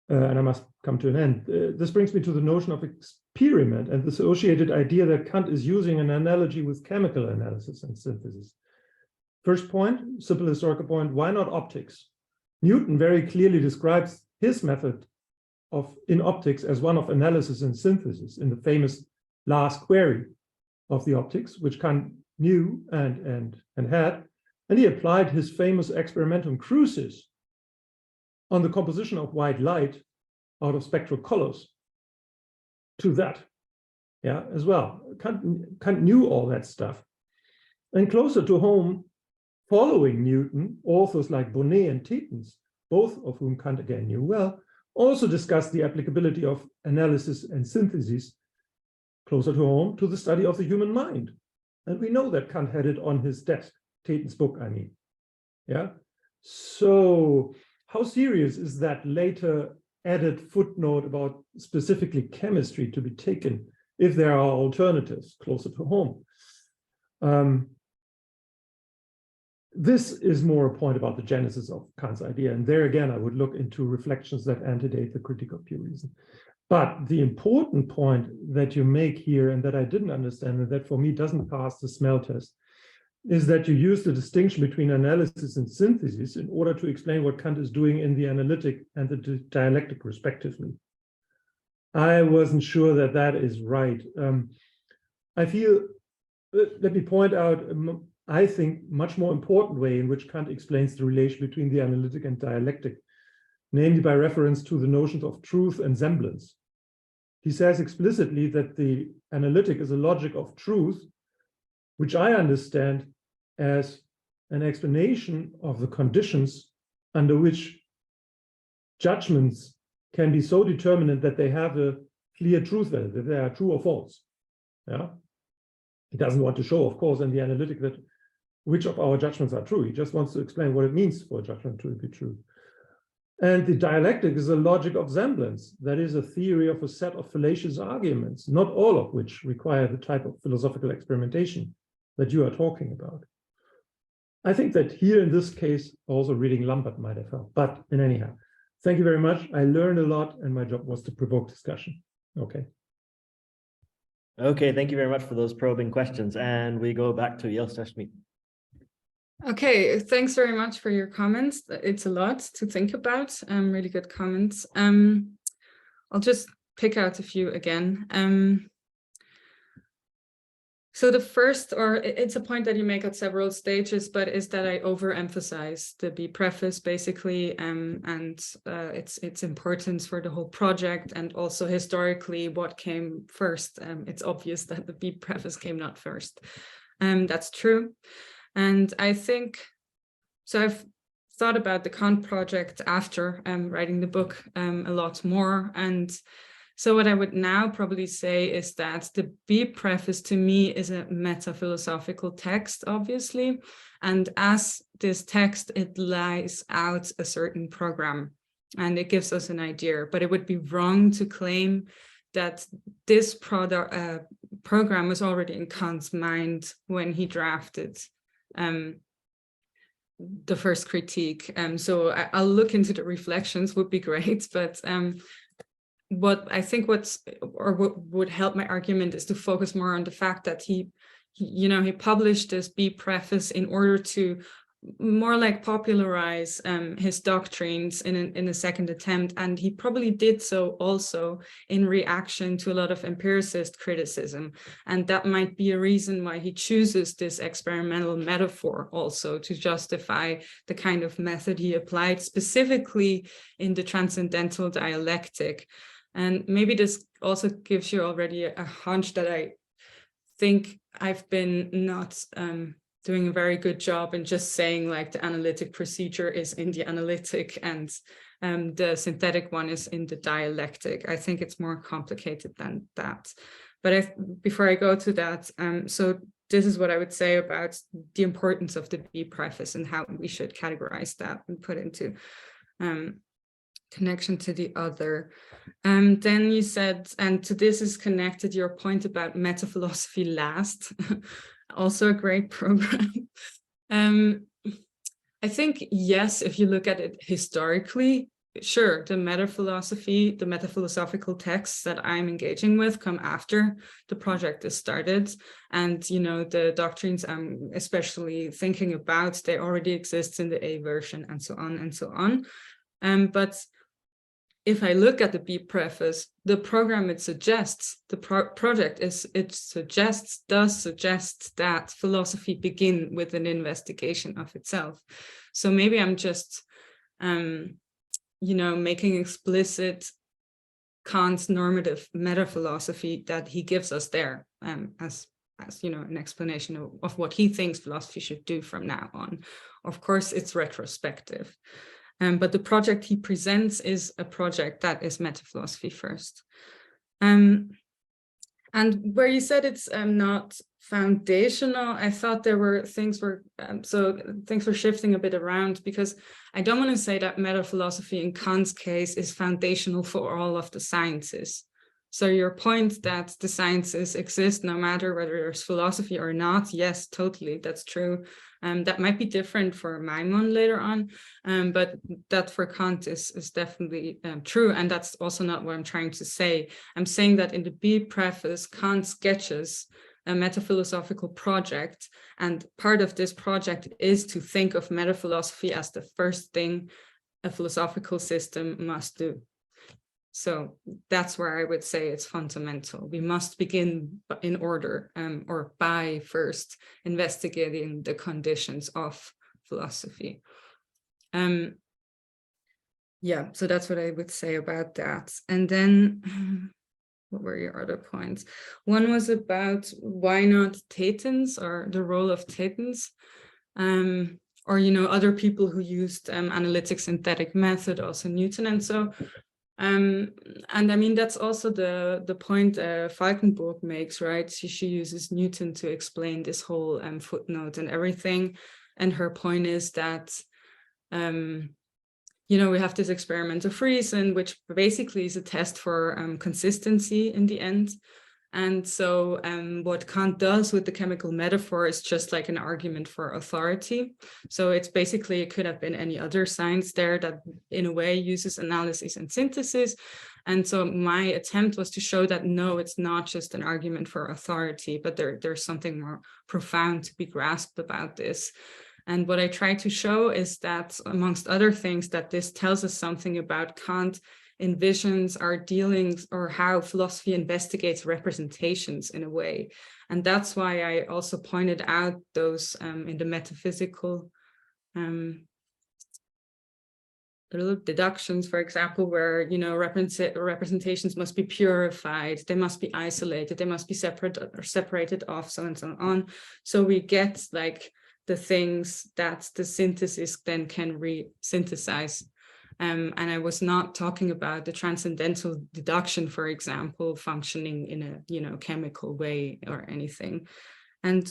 and I must come to an end. This brings me to the notion of experiment and the associated idea that Kant is using an analogy with chemical analysis and synthesis. First point, simple historical point, why not optics? Newton very clearly describes his method in optics as one of analysis and synthesis in the famous last query of the optics, which Kant knew and had, and he applied his famous experimentum crucis on the composition of white light out of spectral colors to that, yeah, as well. Kant knew all that stuff. And closer to home, following Newton, authors like Bonnet and Tietjens, both of whom Kant again knew well, also discussed the applicability of analysis and synthesis closer to home to the study of the human mind. And we know that Kant had it on his desk, Tietjens' book, I mean. Yeah. So how serious is that later added footnote about specifically chemistry to be taken if there are alternatives closer to home? This is more a point about the genesis of Kant's idea. And there again, I would look into reflections that antedate the critique of pure reason. But the important point that you make here, and that I didn't understand, and that for me doesn't pass the smell test, is that you use the distinction between analysis and synthesis in order to explain what Kant is doing in the analytic and the dialectic respectively. I wasn't sure that that is right. I feel, let me point out, I think, much more important way in which Kant explains the relation between the analytic and dialectic, namely by reference to the notions of truth and semblance. He says explicitly that the analytic is a logic of truth, which I understand as an explanation of the conditions under which judgments can be so determinate that they have a clear truth value, that they are true or false. Yeah. He doesn't want to show, of course, in the analytic that which of our judgments are true. He just wants to explain what it means for a judgment to be true. And the dialectic is a logic of semblance. That is a theory of a set of fallacious arguments, not all of which require the type of philosophical experimentation that you are talking about. I think that here in this case, also reading Lambert might have helped. But in anyhow, thank you very much. I learned a lot, and my job was to provoke discussion. Okay.
Okay, thank you very much for those probing questions. And we go back to Jelscha Schmid.
Okay, thanks very much for your comments. It's a lot to think about. Really good comments. I'll just pick out a few again. So the first, or it's a point that you make at several stages, but is that I overemphasize the B preface basically, and its importance for the whole project, and also historically what came first. It's obvious that the B preface came not first. That's true. And I think, so I've thought about the Kant project after writing the book a lot more. And so what I would now probably say is that the B preface to me is a meta-philosophical text, obviously. And as this text, it lays out a certain program and it gives us an idea, but it would be wrong to claim that this program was already in Kant's mind when he drafted the first critique. So I'll look into the reflections, would be great, but what I think what would help my argument is to focus more on the fact that he published this B preface in order to more like popularize his doctrines in a second attempt, and he probably did so also in reaction to a lot of empiricist criticism, and that might be a reason why he chooses this experimental metaphor also to justify the kind of method he applied specifically in the transcendental dialectic. And maybe this also gives you already a hunch that I think I've been not doing a very good job in just saying like the analytic procedure is in the analytic and the synthetic one is in the dialectic. I think it's more complicated than that. But before I go to that, so this is what I would say about the importance of the B preface and how we should categorize that and put into connection to the other. Then you said, and to this is connected your point about meta-philosophy last, also a great program. I think, yes, if you look at it historically, sure, the meta-philosophical texts that I'm engaging with come after the project is started. And, you know, the doctrines I'm especially thinking about, they already exist in the A version and so on and so on. But if I look at the B preface, the program it suggests, the project does suggest that philosophy begin with an investigation of itself. So maybe I'm just, you know, making explicit Kant's normative meta-philosophy that he gives us there as you know, an explanation of what he thinks philosophy should do from now on. Of course, it's retrospective. But the project he presents is a project that is meta-philosophy first. And where you said it's not foundational, I thought there were things were shifting a bit around, because I don't want to say that meta-philosophy in Kant's case is foundational for all of the sciences. So your point that the sciences exist no matter whether there's philosophy or not, yes, totally, that's true. That might be different for Maimon later on, but that for Kant is definitely true. And that's also not what I'm trying to say. I'm saying that in the B preface, Kant sketches a metaphilosophical project. And part of this project is to think of metaphilosophy as the first thing a philosophical system must do. So that's where I would say it's fundamental. We must begin in order or by first investigating the conditions of philosophy. Yeah, so that's what I would say about that. And then what were your other points? One was about why not Thetens, or the role of Thetens, or, you know, other people who used analytic synthetic method, also Newton. And so and I mean, that's also the point Falkenburg makes, right? She uses Newton to explain this whole footnote and everything. And her point is that, you know, we have this experiment of reason, which basically is a test for consistency in the end. And so what Kant does with the chemical metaphor is just like an argument for authority. So it's basically, it could have been any other science there that in a way uses analysis and synthesis. And so my attempt was to show that, no, it's not just an argument for authority, but there's something more profound to be grasped about this. And what I try to show is that, amongst other things, that this tells us something about Kant envisions our dealings, or how philosophy investigates representations in a way. And that's why I also pointed out those in the metaphysical little deductions, for example, where, you know, representations must be purified, they must be isolated, they must be separated off, so and so on. So we get like the things that the synthesis then can re-synthesize. And I was not talking about the transcendental deduction, for example, functioning in a, you know, chemical way or anything. And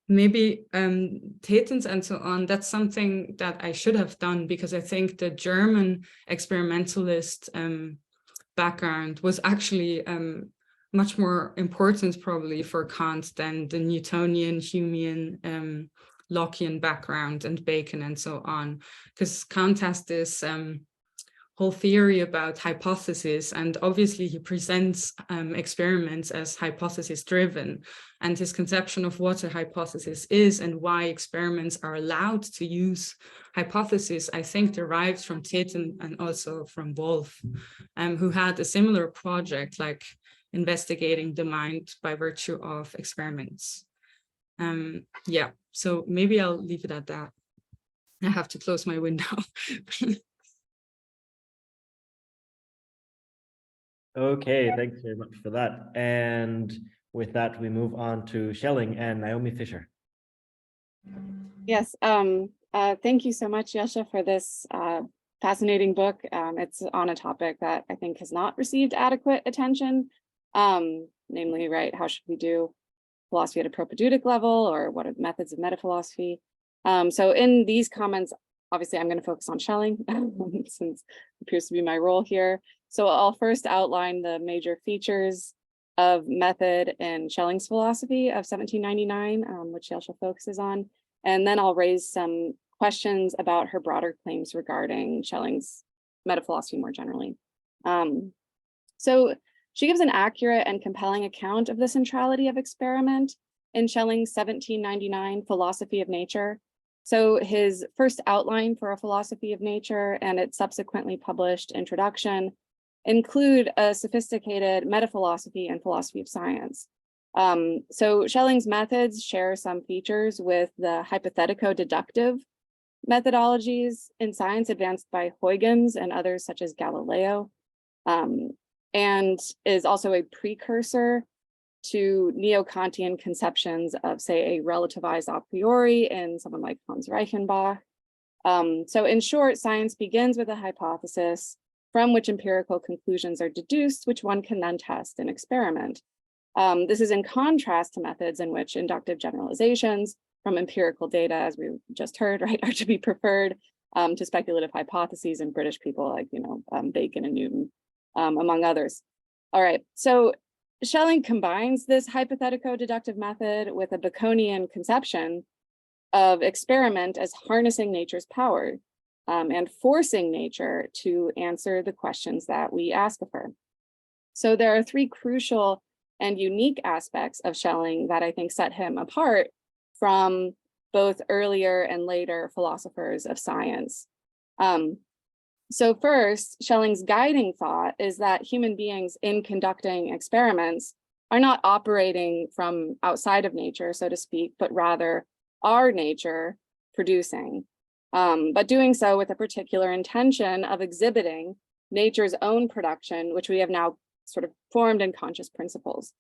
maybe Thetens and so on, that's something that I should have done, because I think the German experimentalist background was actually much more important probably for Kant than the Newtonian, Humean, Lockean background and Bacon and so on, because Kant has this whole theory about hypotheses, and obviously he presents experiments as hypothesis driven, and his conception of what a hypothesis is and why experiments are allowed to use hypotheses, I think, derives from Tit and also from Wolf, who had a similar project, like investigating the mind by virtue of experiments. Yeah, so maybe I'll leave it at that. I have to close my window.
Okay, thanks very much for that. And with that, we move on to Schelling and Naomi Fisher.
Yes, thank you so much, Jelscha, for this fascinating book. It's on a topic that I think has not received adequate attention, namely, right, how should we do philosophy at a propedeutic level, or what are the methods of metaphilosophy? So in these comments, obviously I'm going to focus on Schelling, since it appears to be my role here. So I'll first outline the major features of method in Schelling's philosophy of 1799, which Jelscha focuses on. And then I'll raise some questions about her broader claims regarding Schelling's metaphilosophy more generally. So she gives an accurate and compelling account of the centrality of experiment in Schelling's 1799 Philosophy of Nature. So his first outline for a philosophy of nature and its subsequently published introduction include a sophisticated metaphilosophy and philosophy of science. So Schelling's methods share some features with the hypothetico-deductive methodologies in science advanced by Huygens and others such as Galileo, and is also a precursor to neo-Kantian conceptions of, say, a relativized a priori in someone like Hans Reichenbach. So in short, science begins with a hypothesis from which empirical conclusions are deduced, which one can then test and experiment. This is in contrast to methods in which inductive generalizations from empirical data, as we just heard, right, are to be preferred to speculative hypotheses and British people like, Bacon and Newton, among others. All right, so Schelling combines this hypothetico-deductive method with a Baconian conception of experiment as harnessing nature's power and forcing nature to answer the questions that we ask of her. So there are three crucial and unique aspects of Schelling that I think set him apart from both earlier and later philosophers of science. So first, Schelling's guiding thought is that human beings in conducting experiments are not operating from outside of nature, so to speak, but rather are nature producing, but doing so with a particular intention of exhibiting nature's own production, which we have now sort of formed in conscious principles.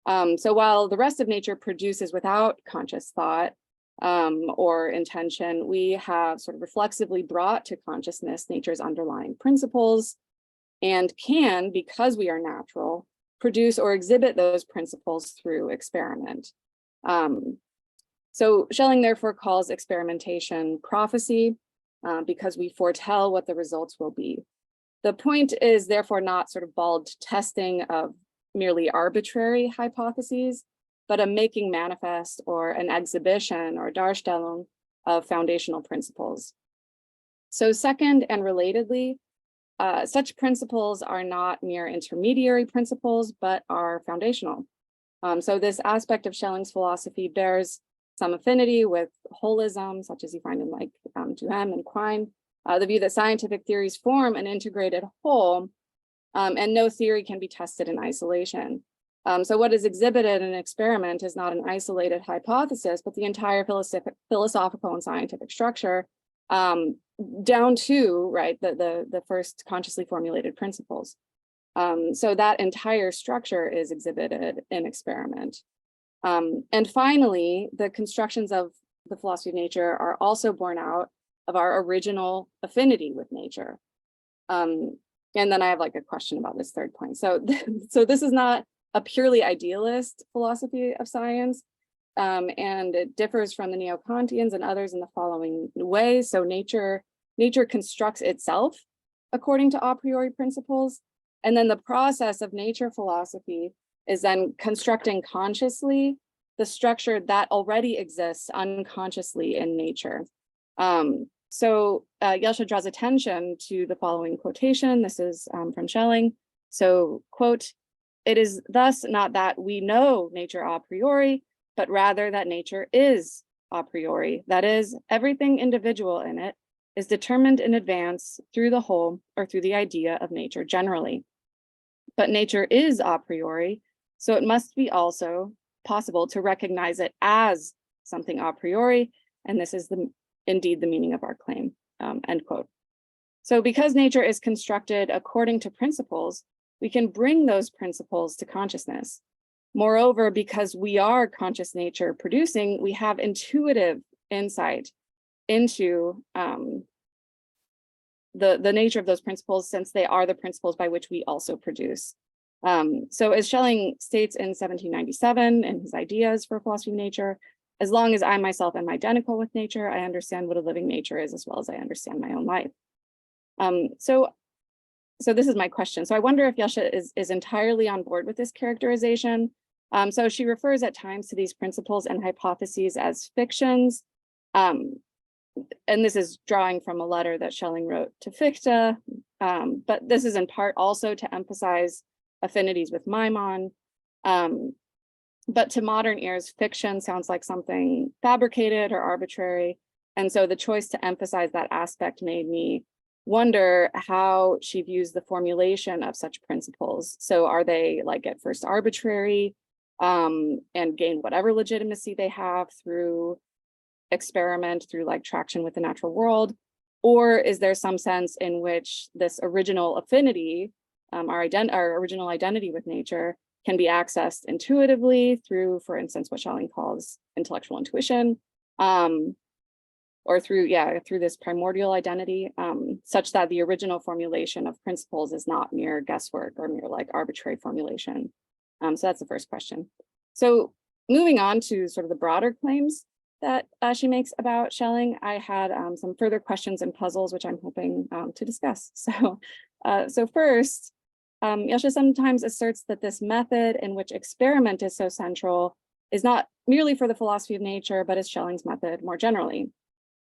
So while the rest of nature produces without conscious thought or intention, we have sort of reflexively brought to consciousness nature's underlying principles and can, because we are natural, produce or exhibit those principles through experiment. So Schelling therefore calls experimentation prophecy because we foretell what the results will be. The point is therefore not sort of bald testing of merely arbitrary hypotheses, but a making manifest or an exhibition or Darstellung of foundational principles. So second and relatedly, such principles are not mere intermediary principles, but are foundational. So this aspect of Schelling's philosophy bears some affinity with holism, such as you find in like Duhem and Quine, the view that scientific theories form an integrated whole, and no theory can be tested in isolation. So what is exhibited in an experiment is not an isolated hypothesis, but the entire philosophical and scientific structure, down to, right, the first consciously formulated principles. So that entire structure is exhibited in experiment. And finally, the constructions of the philosophy of nature are also born out of our original affinity with nature. And then I have like a question about this third point. So this is not a purely idealist philosophy of science, and it differs from the neo-Kantians and others in the following way. So nature constructs itself according to a priori principles, and then the process of nature philosophy is then constructing consciously the structure that already exists unconsciously in nature. So Jelscha draws attention to the following quotation. This is from Schelling. So, quote, "It is thus not that we know nature a priori, but rather that nature is a priori. That is, everything individual in it is determined in advance through the whole or through the idea of nature generally. But nature is a priori, so it must be also possible to recognize it as something a priori, and this is indeed the meaning of our claim," end quote. So because nature is constructed according to principles, we can bring those principles to consciousness. Moreover, because we are conscious nature producing, we have intuitive insight into the nature of those principles, since they are the principles by which we also produce. So as Schelling states in 1797 in his Ideas for Philosophy of Nature, "As long as I myself am identical with nature, I understand what a living nature is as well as I understand my own life." So this is my question. So I wonder if Jelscha is entirely on board with this characterization. So she refers at times to these principles and hypotheses as fictions. And this is drawing from a letter that Schelling wrote to Fichte, but this is in part also to emphasize affinities with Maimon. But to modern ears, fiction sounds like something fabricated or arbitrary. And so the choice to emphasize that aspect made me wonder how she views the formulation of such principles. So are they like at first arbitrary and gain whatever legitimacy they have through experiment, through like traction with the natural world? Or is there some sense in which this original affinity, our original identity with nature, can be accessed intuitively through, for instance, what Schelling calls intellectual intuition, or through this primordial identity, such that the original formulation of principles is not mere guesswork or mere like arbitrary formulation. So that's the first question. So moving on to sort of the broader claims that she makes about Schelling, I had some further questions and puzzles, which I'm hoping to discuss. So first, Jelscha sometimes asserts that this method in which experiment is so central is not merely for the philosophy of nature, but is Schelling's method more generally.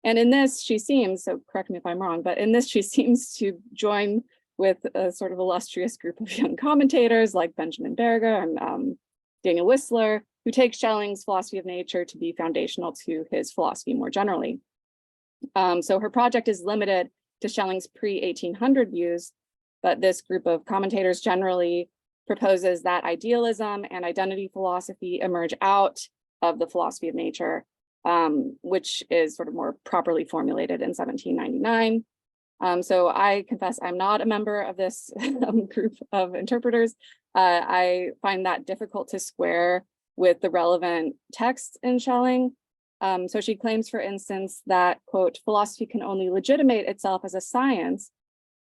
And in this, she seems, so correct me if I'm wrong, but in this, she seems to join with a sort of illustrious group of young commentators like Benjamin Berger and Daniel Whistler, who take Schelling's philosophy of nature to be foundational to his philosophy more generally. So her project is limited to Schelling's pre-1800 views, but this group of commentators generally proposes that idealism and identity philosophy emerge out of the philosophy of nature, which is sort of more properly formulated in 1799. So I confess I'm not a member of this group of interpreters. I find that difficult to square with the relevant texts in Schelling. So she claims, for instance, that, quote, "Philosophy can only legitimate itself as a science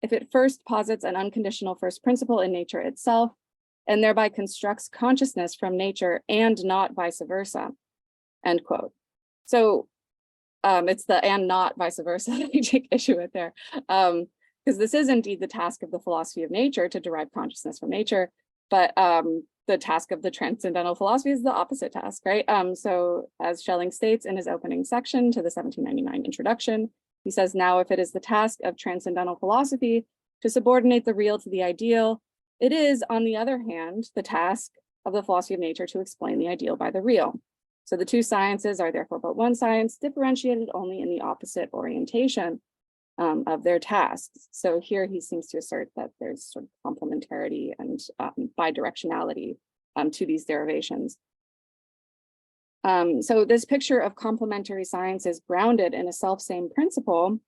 if it first posits an unconditional first principle in nature itself, and thereby constructs consciousness from nature and not vice versa," end quote. So it's the "and not vice versa" that I take issue with there, because this is indeed the task of the philosophy of nature to derive consciousness from nature, but the task of the transcendental philosophy is the opposite task, right? So as Schelling states in his opening section to the 1799 introduction, he says, "Now, if it is the task of transcendental philosophy to subordinate the real to the ideal, it is, on the other hand, the task of the philosophy of nature to explain the ideal by the real. So the two sciences are therefore but one science, differentiated only in the opposite orientation of their tasks." So here he seems to assert that there's sort of complementarity and bidirectionality to these derivations. So this picture of complementary science is grounded in a self-same principle,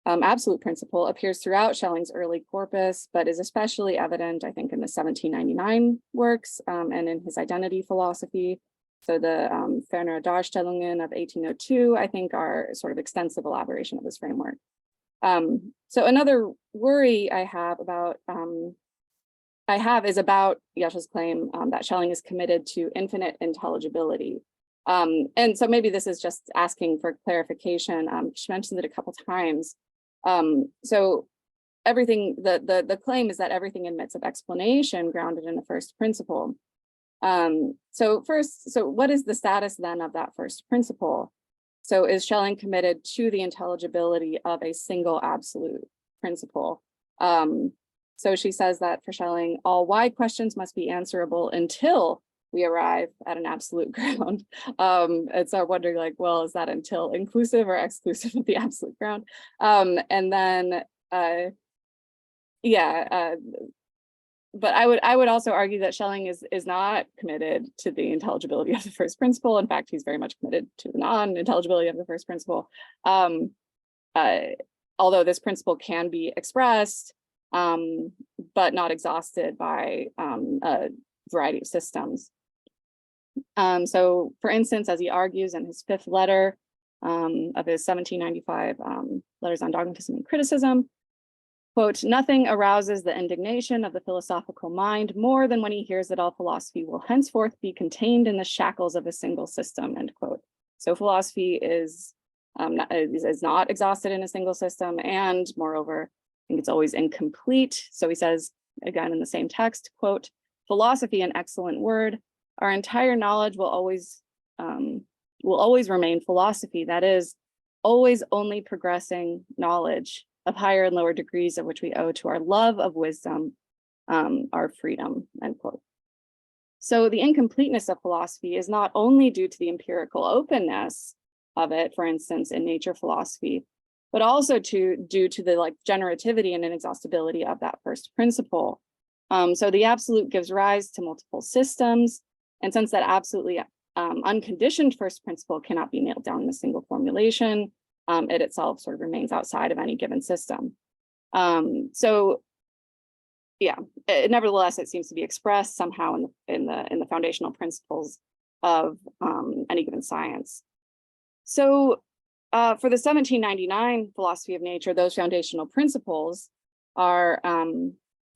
absolute principle, appears throughout Schelling's early corpus, but is especially evident, I think, in the 1799 works and in his identity philosophy. So the Fernere Darstellungen of 1802, I think, are sort of extensive elaboration of this framework. So another worry I have is about Jelscha's claim that Schelling is committed to infinite intelligibility. And so maybe this is just asking for clarification. She mentioned it a couple times. So everything, the claim is that everything admits of explanation grounded in a first principle. So what is the status then of that first principle? So is Schelling committed to the intelligibility of a single absolute principle? So she says that for Schelling, all why questions must be answerable until we arrive at an absolute ground. And so I'm wondering, like, well, is that until inclusive or exclusive of the absolute ground? And then, but I would also argue that Schelling is not committed to the intelligibility of the first principle. In fact, he's very much committed to the non-intelligibility of the first principle. Although this principle can be expressed, but not exhausted by a variety of systems. So for instance, as he argues in his fifth letter of his 1795 letters on dogmatism and criticism, quote, nothing arouses the indignation of the philosophical mind more than when he hears that all philosophy will henceforth be contained in the shackles of a single system, end quote. So philosophy is not exhausted in a single system, and moreover, I think it's always incomplete. So he says, again, in the same text, quote, philosophy, an excellent word, our entire knowledge will always remain philosophy. That is, always only progressing knowledge of higher and lower degrees of which we owe to our love of wisdom, our freedom, end quote. So the incompleteness of philosophy is not only due to the empirical openness of it, for instance, in nature philosophy, but also due to the like generativity and inexhaustibility of that first principle. So the absolute gives rise to multiple systems. And since that absolutely unconditioned first principle cannot be nailed down in a single formulation, it itself sort of remains outside of any given system. So yeah, nevertheless, it seems to be expressed somehow in the foundational principles of any given science. So for the 1799 philosophy of nature, those foundational principles are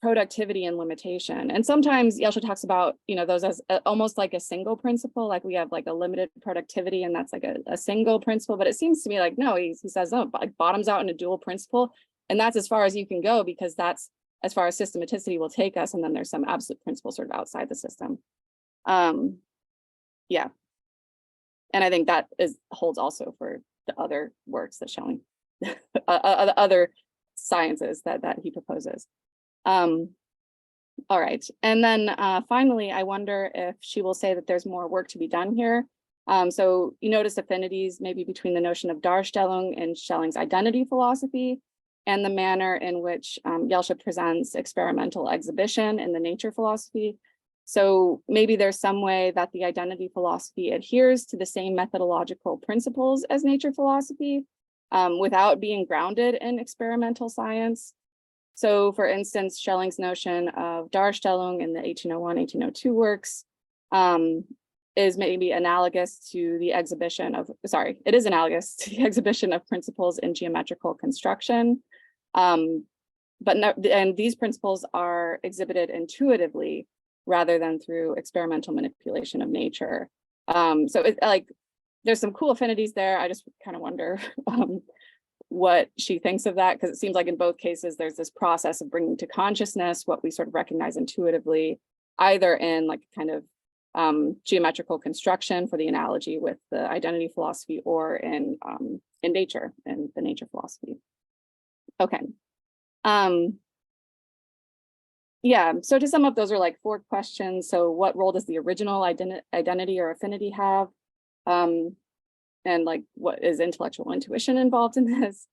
productivity and limitation. And sometimes Jelscha talks about, those as almost like a single principle, like we have like a limited productivity and that's like a single principle, but it seems to me like, no, he says, no, like bottoms out in a dual principle. And that's as far as you can go, because that's as far as systematicity will take us. And then there's some absolute principle sort of outside the system. Yeah. And I think that holds also for the other works that Schelling, other sciences that he proposes. All right, and then finally, I wonder if she will say that there's more work to be done here. So you notice affinities maybe between the notion of Darstellung and Schelling's identity philosophy and the manner in which Jelscha presents experimental exhibition in the nature philosophy. So maybe there's some way that the identity philosophy adheres to the same methodological principles as nature philosophy without being grounded in experimental science. So for instance, Schelling's notion of Darstellung in the 1801, 1802 works is maybe analogous to the exhibition of, it is analogous to the exhibition of principles in geometrical construction. And these principles are exhibited intuitively rather than through experimental manipulation of nature. So there's some cool affinities there. I just kind of wonder what she thinks of that, because it seems like in both cases, there's this process of bringing to consciousness what we sort of recognize intuitively, either in like kind of geometrical construction for the analogy with the identity philosophy, or in nature, in the nature philosophy. Okay. Yeah, so to sum up, those are like 4 questions. So what role does the original identity or affinity have? And like, what is intellectual intuition involved in this?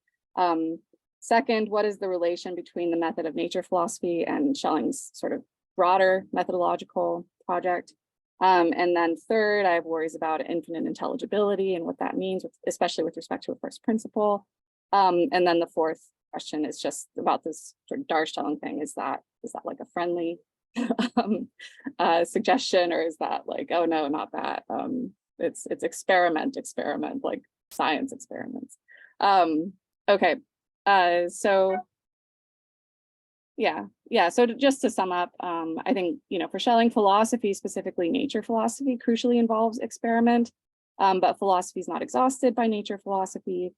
Second, what is the relation between the method of nature philosophy and Schelling's sort of broader methodological project? And then third, I have worries about infinite intelligibility and what that means, especially with respect to a first principle. And then the fourth question is just about this sort of Darstellung thing. Is that like a friendly suggestion, or is that like, oh no, not that? It's experiment, like science experiments. Okay, so yeah. So just to sum up, I think, for Schelling, philosophy, specifically nature philosophy, crucially involves experiment, but philosophy is not exhausted by nature philosophy.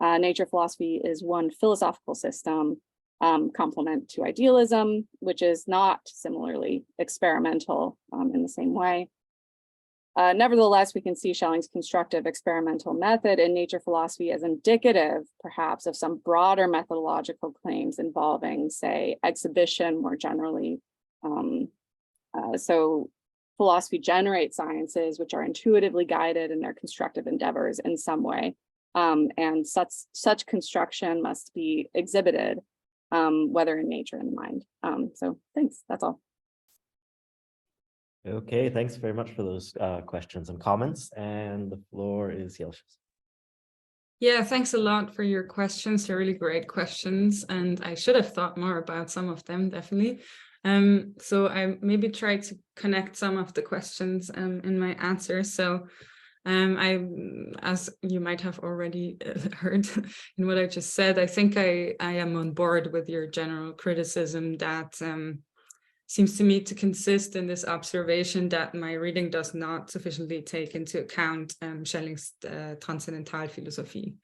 Nature philosophy is one philosophical system, complement to idealism, which is not similarly experimental in the same way. Nevertheless, we can see Schelling's constructive experimental method in nature philosophy as indicative, perhaps, of some broader methodological claims involving, say, exhibition more generally. So philosophy generates sciences which are intuitively guided in their constructive endeavors in some way. And such construction must be exhibited, whether in nature or in the mind. So thanks, that's all.
Okay, thanks very much for those questions and comments. And the floor is Jelscha's.
Yeah, thanks a lot for your questions. They're really great questions, and I should have thought more about some of them, definitely. So I maybe try to connect some of the questions in my answers. So as you might have already heard in what I just said, I think I am on board with your general criticism that seems to me to consist in this observation that my reading does not sufficiently take into account Schelling's Transzendentalphilosophie.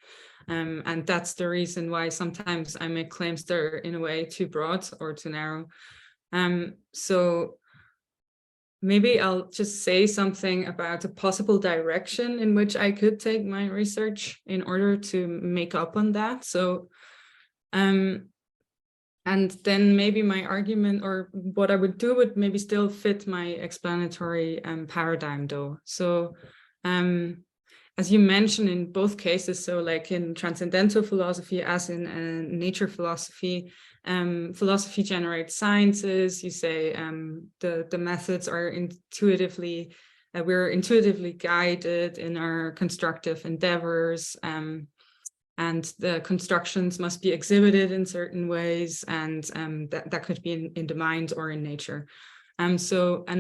And that's the reason why sometimes I make claims that are in a way too broad or too narrow. So maybe I'll just say something about a possible direction in which I could take my research in order to make up on that. So and then maybe my argument or what I would do would maybe still fit my explanatory paradigm though. So as you mentioned in both cases, so like in transcendental philosophy as in nature philosophy, philosophy generates sciences. You say the methods are intuitively, we're intuitively guided in our constructive endeavors. And the constructions must be exhibited in certain ways, and that could be in the mind or in nature. And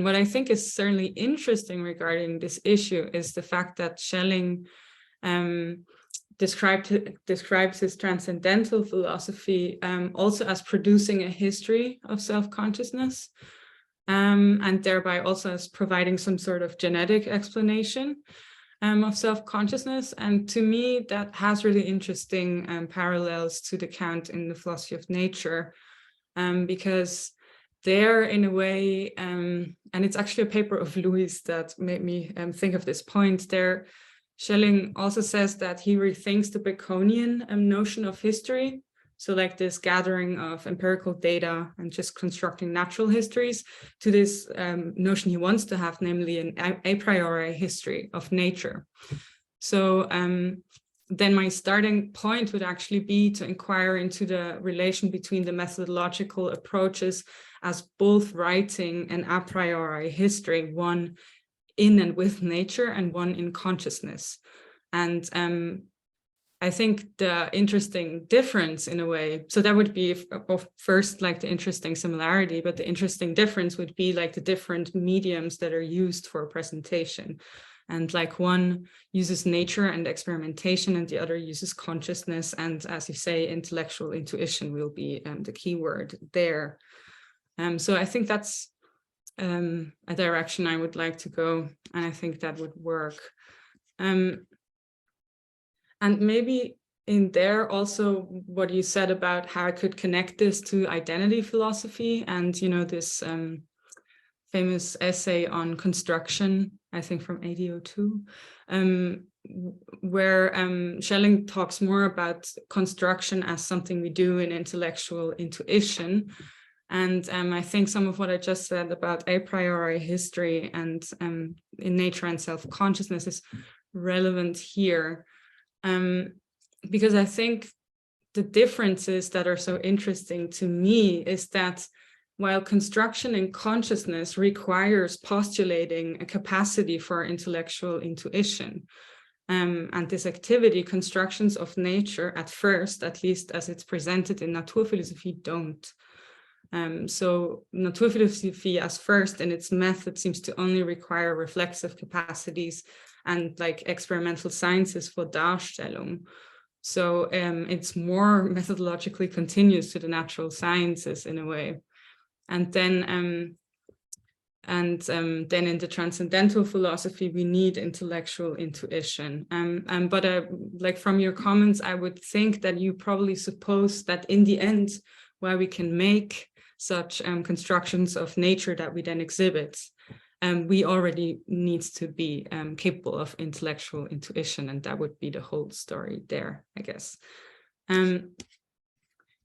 what I think is certainly interesting regarding this issue is the fact that Schelling describes his transcendental philosophy also as producing a history of self-consciousness, and thereby also as providing some sort of genetic explanation of self-consciousness. And to me, that has really interesting parallels to the Kant in the philosophy of nature, because there, in a way, and it's actually a paper of Louis that made me think of this point there, Schelling also says that he rethinks the Baconian notion of history. So like this gathering of empirical data and just constructing natural histories to this notion he wants to have, namely an a priori history of nature. So then my starting point would actually be to inquire into the relation between the methodological approaches as both writing an a priori history, one in and with nature and one in consciousness. And I think the interesting difference in a way, so that would be first like the interesting similarity, but the interesting difference would be like the different mediums that are used for presentation. And like one uses nature and experimentation and the other uses consciousness. And as you say, intellectual intuition will be the key word there. So I think that's a direction I would like to go. And I think that would work. And maybe in there also what you said about how I could connect this to identity philosophy and, you know, this famous essay on construction, I think from 1802, where Schelling talks more about construction as something we do in intellectual intuition. And I think some of what I just said about a priori history and in nature and self-consciousness is relevant here. Because I think the differences that are so interesting to me is that while construction in consciousness requires postulating a capacity for intellectual intuition, and this activity, constructions of nature at first, at least as it's presented in Naturphilosophie, don't. So Naturphilosophie as first in its method seems to only require reflexive capacities and like experimental sciences for Darstellung. So it's more methodologically continuous to the natural sciences in a way. And then in the transcendental philosophy, we need intellectual intuition. But like from your comments, I would think that you probably suppose that in the end, where we can make such constructions of nature that we then exhibit, we already needs to be capable of intellectual intuition, and that would be the whole story there, I guess.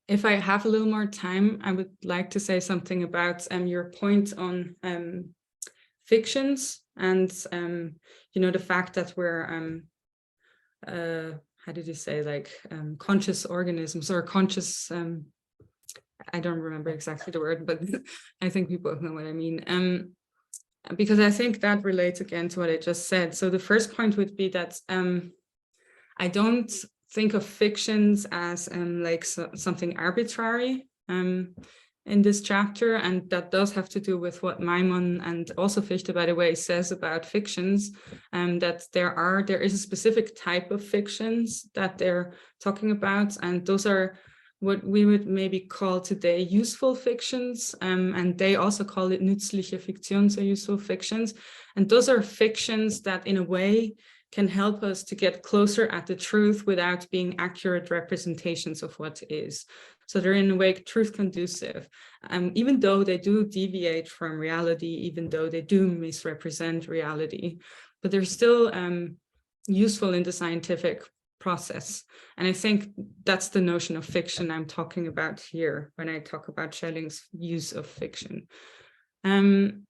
If I have a little more time, I would like to say something about your point on fictions and the fact that we're how did you say, like conscious organisms or conscious, I don't remember exactly the word, but I think we both know what I mean. Because I think that relates again to what I just said. So the first point would be that I don't think of fictions as like something arbitrary in this chapter, and that does have to do with what Maimon and also Fichte, by the way, says about fictions, that there is a specific type of fictions that they're talking about, and those are what we would maybe call today useful fictions, and they also call it nützliche Fiktion, so useful fictions, and those are fictions that in a way can help us to get closer at the truth without being accurate representations of what is. So they're in a way truth conducive, even though they do deviate from reality, even though they do misrepresent reality, but they're still useful in the scientific process. And I think that's the notion of fiction I'm talking about here when I talk about Schelling's use of fiction. And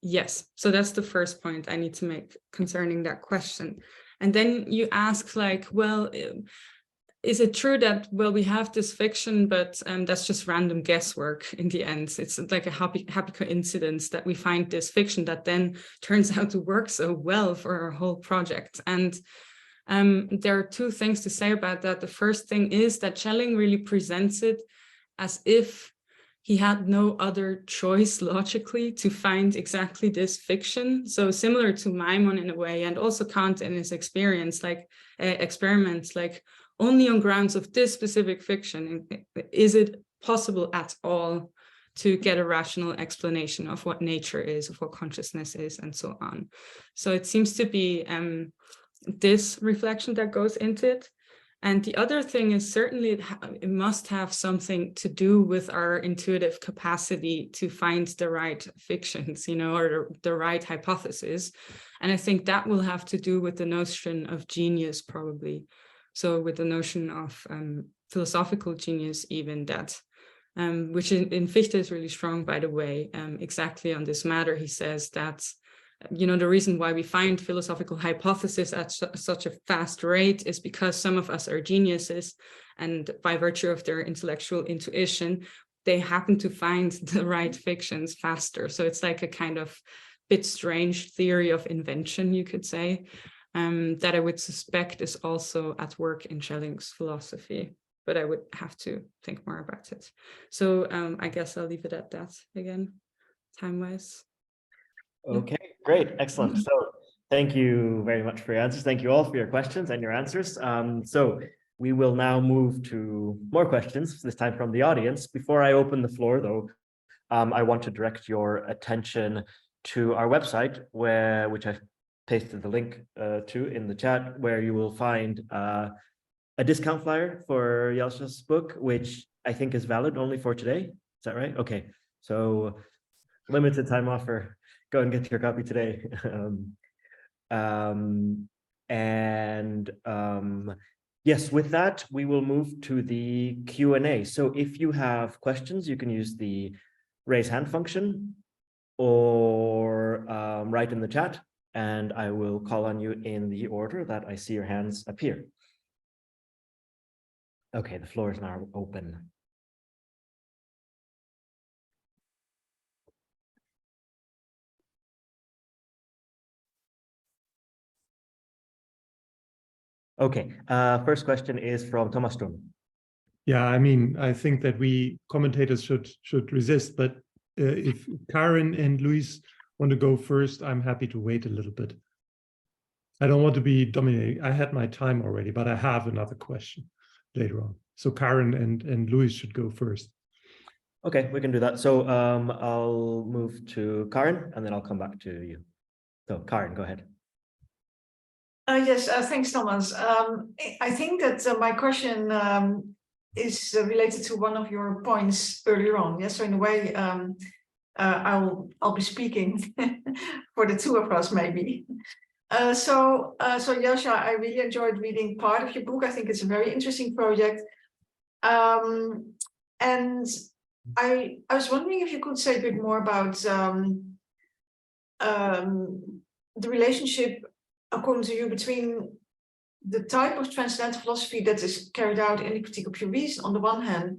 yes, so that's the first point I need to make concerning that question. And then you ask, like, well, is it true that, well, we have this fiction, but that's just random guesswork in the end? It's like a happy coincidence that we find this fiction that then turns out to work so well for our whole project. And there are two things to say about that. The first thing is that Schelling really presents it as if he had no other choice logically to find exactly this fiction. So similar to Maimon in a way, and also Kant in his experience, like experiments, like only on grounds of this specific fiction, is it possible at all to get a rational explanation of what nature is, of what consciousness is, and so on. So it seems to be this reflection that goes into it. And the other thing is certainly it must have something to do with our intuitive capacity to find the right fictions, or the right hypothesis. And I think that will have to do with the notion of genius, probably. So with the notion of philosophical genius, even that, which in Fichte is really strong, by the way, exactly on this matter. He says that the reason why we find philosophical hypotheses at such a fast rate is because some of us are geniuses, and by virtue of their intellectual intuition, they happen to find the right fictions faster. So it's like a kind of bit strange theory of invention, you could say, that I would suspect is also at work in Schelling's philosophy, but I would have to think more about it. So I guess I'll leave it at that again, time-wise.
Okay, great, excellent. So thank you very much for your answers. Thank you all for your questions and your answers. So we will now move to more questions, this time from the audience. Before I open the floor, though, I want to direct your attention to our website, which I've pasted the link to in the chat, where you will find a discount flyer for Jelscha's book, which I think is valid only for today. Is that right? Okay, so limited time offer. Go and get your copy today. Yes, with that, we will move to the Q&A. So if you have questions, you can use the raise hand function or write in the chat, and I will call on you in the order that I see your hands appear. Okay, the floor is now open. Okay, first question is from Thomas Sturm.
Yeah, I mean, I think that we commentators should resist, but if Karen and Luis want to go first, I'm happy to wait a little bit. I don't want to be dominating. I had my time already, but I have another question later on. So Karen and Luis should go first.
Okay, we can do that. So I'll move to Karen and then I'll come back to you. So Karen, go ahead.
Yes, thanks, Thomas. I think that my question is related to one of your points earlier on. Yes, so in a way, I'll be speaking for the two of us maybe. So Jelscha, I really enjoyed reading part of your book. I think it's a very interesting project. And I was wondering if you could say a bit more about the relationship, according to you, between the type of transcendental philosophy that is carried out in the Critique of Pure Reason on the one hand,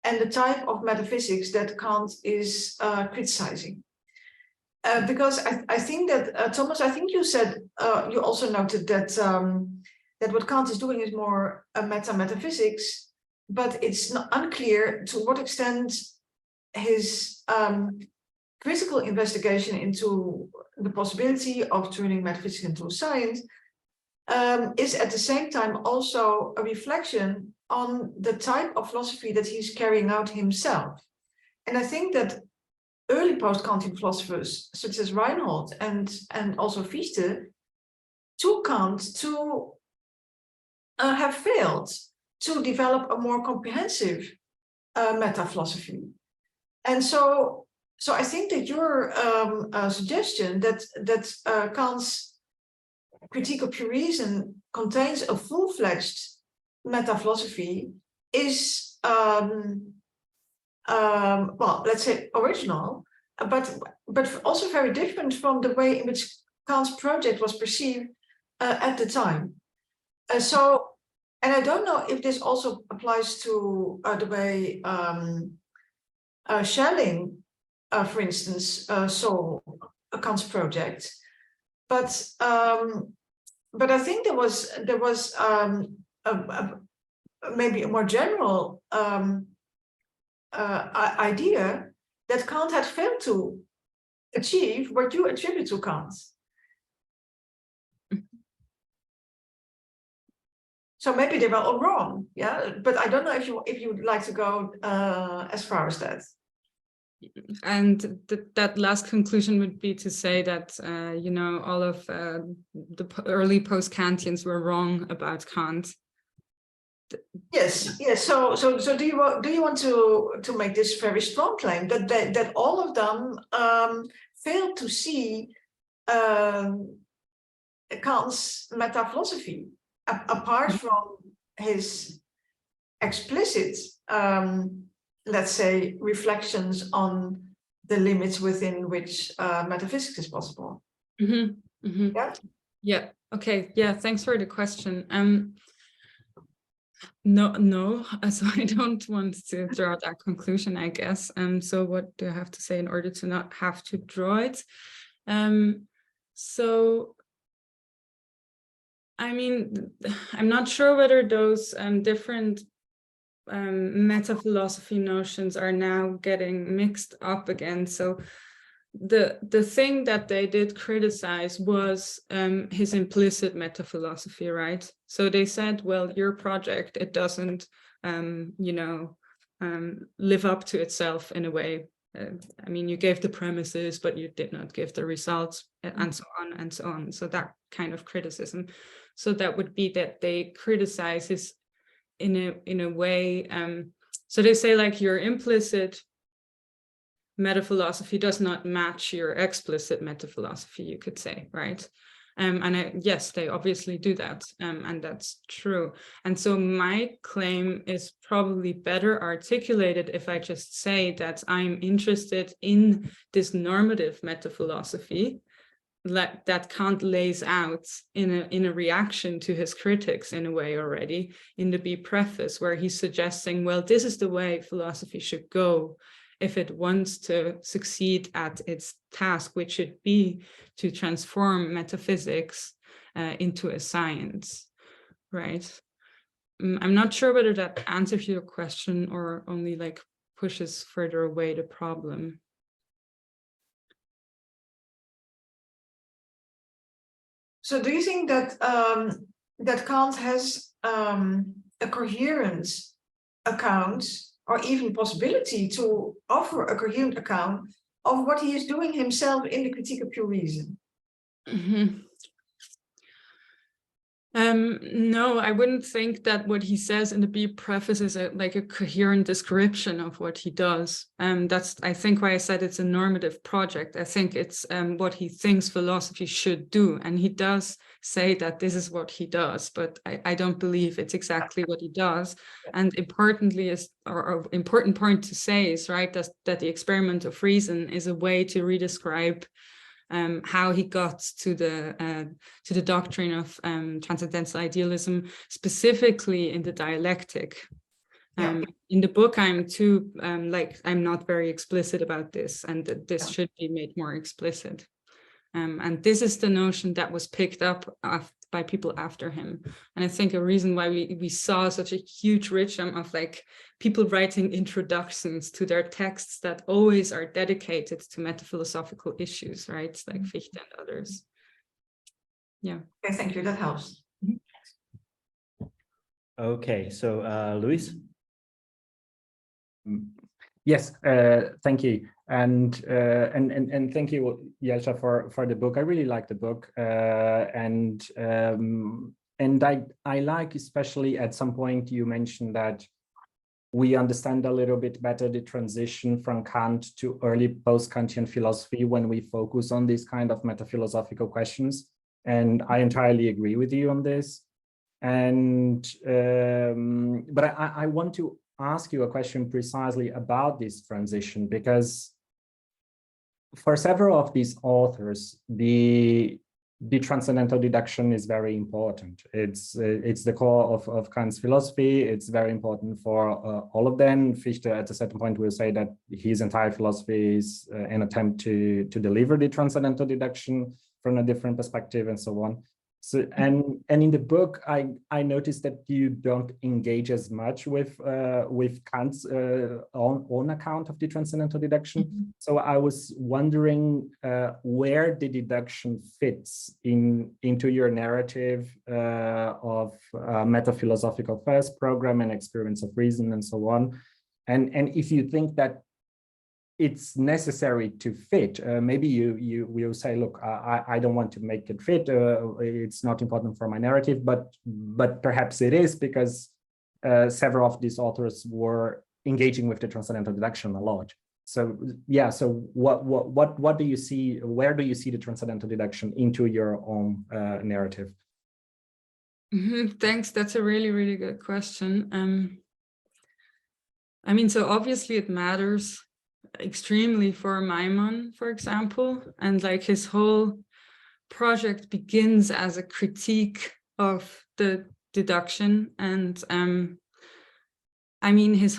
and the type of metaphysics that Kant is criticizing. Because I think that, Thomas, I think you said, you also noted that, that what Kant is doing is more a metaphysics, but it's not unclear to what extent his critical investigation into the possibility of turning metaphysics into science is at the same time also a reflection on the type of philosophy that he's carrying out himself. And I think that early post-Kantian philosophers, such as Reinhold and also Fichte, took Kant to have failed to develop a more comprehensive meta-philosophy. And so I think that your suggestion that Kant's Critique of Pure Reason contains a full-fledged meta-philosophy is, well, let's say original, but also very different from the way in which Kant's project was perceived at the time. And I don't know if this also applies to the way Schelling, for instance, saw Kant's project, but I think there was maybe a more general idea that Kant had failed to achieve what you attribute to Kant. So maybe they were all wrong, yeah. But I don't know if you would like to go as far as that.
And that last conclusion would be to say that you know, all of the early post-Kantians were wrong about Kant.
Yes. So do you want to make this very strong claim that all of them failed to see Kant's meta-philosophy apart from his explicit, let's say, reflections on the limits within which metaphysics is possible?
Mm-hmm, mm-hmm.
Yeah.
Yeah. Okay. Yeah. Thanks for the question. No. So I don't want to draw that conclusion, I guess. So what do I have to say in order to not have to draw it? So, I mean, I'm not sure whether those different meta-philosophy notions are now getting mixed up again. So the thing that they did criticize was his implicit meta-philosophy, right? So they said, well, your project, it doesn't, you know, live up to itself in a way. I mean, you gave the premises, but you did not give the results, and so on and so on. So that kind of criticism. So that would be that they criticize his in a way. So they say, like, your implicit meta-philosophy does not match your explicit meta-philosophy, you could say, right? Yes, they obviously do that, and that's true. And so my claim is probably better articulated if I just say that I'm interested in this normative meta-philosophy that Kant lays out in a reaction to his critics in a way already in the B preface, where he's suggesting, well, this is the way philosophy should go if it wants to succeed at its task, which should be to transform metaphysics into a science, right? I'm not sure whether that answers your question or only like pushes further away the problem.
So do you think that that Kant has a coherent account, or even possibility to offer a coherent account of what he is doing himself in the Critique of Pure Reason?
Mm-hmm. No, I wouldn't think that what he says in the B preface is like a coherent description of what he does. That's, I think, why I said it's a normative project. I think it's what he thinks philosophy should do. And he does say that this is what he does, but I don't believe it's exactly what he does. And importantly, or important point to say is, right, that the experiment of reason is a way to redescribe how he got to the doctrine of transcendental idealism, specifically in the dialectic. In the book, I'm not very explicit about this, and that this should be made more explicit. And this is the notion that was picked up by people after him. And I think a reason why we saw such a huge rhythm of like people writing introductions to their texts that always are dedicated to metaphilosophical issues, right? Like Fichte and others. Yeah.
Okay, thank you. That helps.
Okay, so Luis?
Yes, thank you. And thank you, Jelscha, for the book. I really like the book, and I like, especially at some point you mentioned that we understand a little bit better the transition from Kant to early post-Kantian philosophy when we focus on these kind of metaphilosophical questions. And I entirely agree with you on this. And but I want to ask you a question precisely about this transition, because for several of these authors, the transcendental deduction is very important. It's the core of Kant's philosophy. It's very important for all of them. Fichte at a certain point will say that his entire philosophy is an attempt to deliver the transcendental deduction from a different perspective and so on. So, and in the book, I noticed that you don't engage as much with Kant's own account of the transcendental deduction. Mm-hmm. So I was wondering where the deduction fits into your narrative of metaphilosophical first program and experience of reason and so on, and if you think that it's necessary to fit. Maybe you will say, look, I don't want to make it fit. It's not important for my narrative, but perhaps it is, because several of these authors were engaging with the transcendental deduction a lot. So yeah, so what do you see? Where do you see the transcendental deduction into your own narrative?
Thanks. That's a really, really good question. I mean, so obviously it matters extremely for Maimon, for example, and like his whole project begins as a critique of the deduction, and I mean his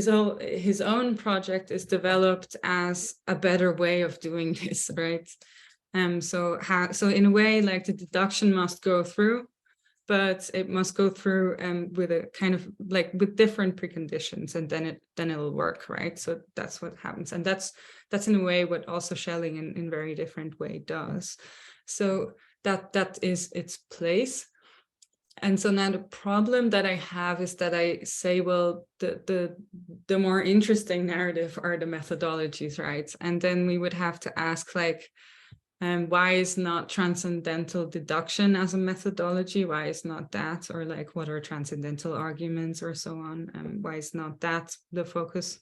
own project is developed as a better way of doing this, right? So in a way, like the deduction must go through, but it must go through with a kind of like with different preconditions, and then it'll work, right? So that's what happens, and that's in a way what also Schelling in very different way does. So that is its place. And so now the problem that I have is that I say, well, the more interesting narrative are the methodologies, right? And then we would have to ask, like, why is not transcendental deduction as a methodology? Why is not that? Or like, what are transcendental arguments or so on? Why is not that the focus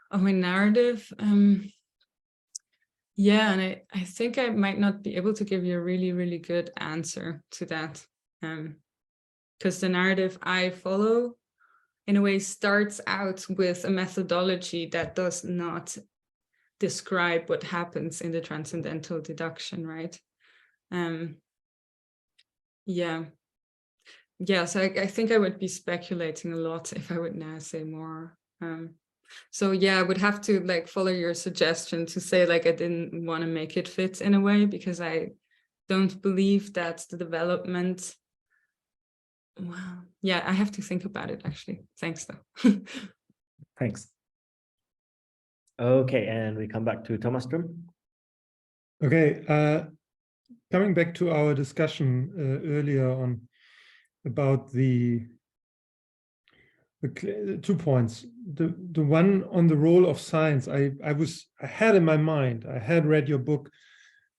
of my narrative? Yeah, and I think I might not be able to give you a really, really good answer to that. Because the narrative I follow, in a way, starts out with a methodology that does not describe what happens in the transcendental deduction, right? Yeah. So I think I would be speculating a lot if I would now say more. So yeah, I would have to like follow your suggestion to say like I didn't want to make it fit in a way, because I don't believe that the development. Wow. Yeah, I have to think about it actually. Thanks though.
Thanks.
Okay, and we come back to Thomas Strum.
Okay, coming back to our discussion earlier on about the 2 points. The one on the role of science, I had in my mind, I had read your book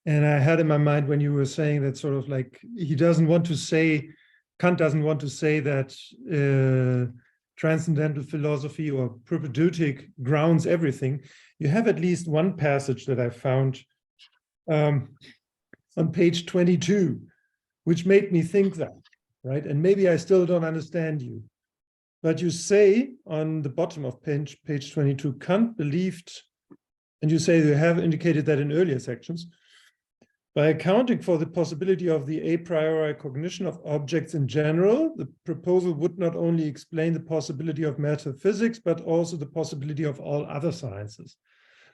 And I had in my mind when you were saying that sort of like he doesn't want to say, Kant doesn't want to say that transcendental philosophy or propedeutic grounds everything. You have at least one passage that I found on page 22, which made me think that, right? And maybe I still don't understand you. But you say on the bottom of page 22, Kant believed, and you say you have indicated that in earlier sections, by accounting for the possibility of the a priori cognition of objects in general, the proposal would not only explain the possibility of metaphysics, but also the possibility of all other sciences.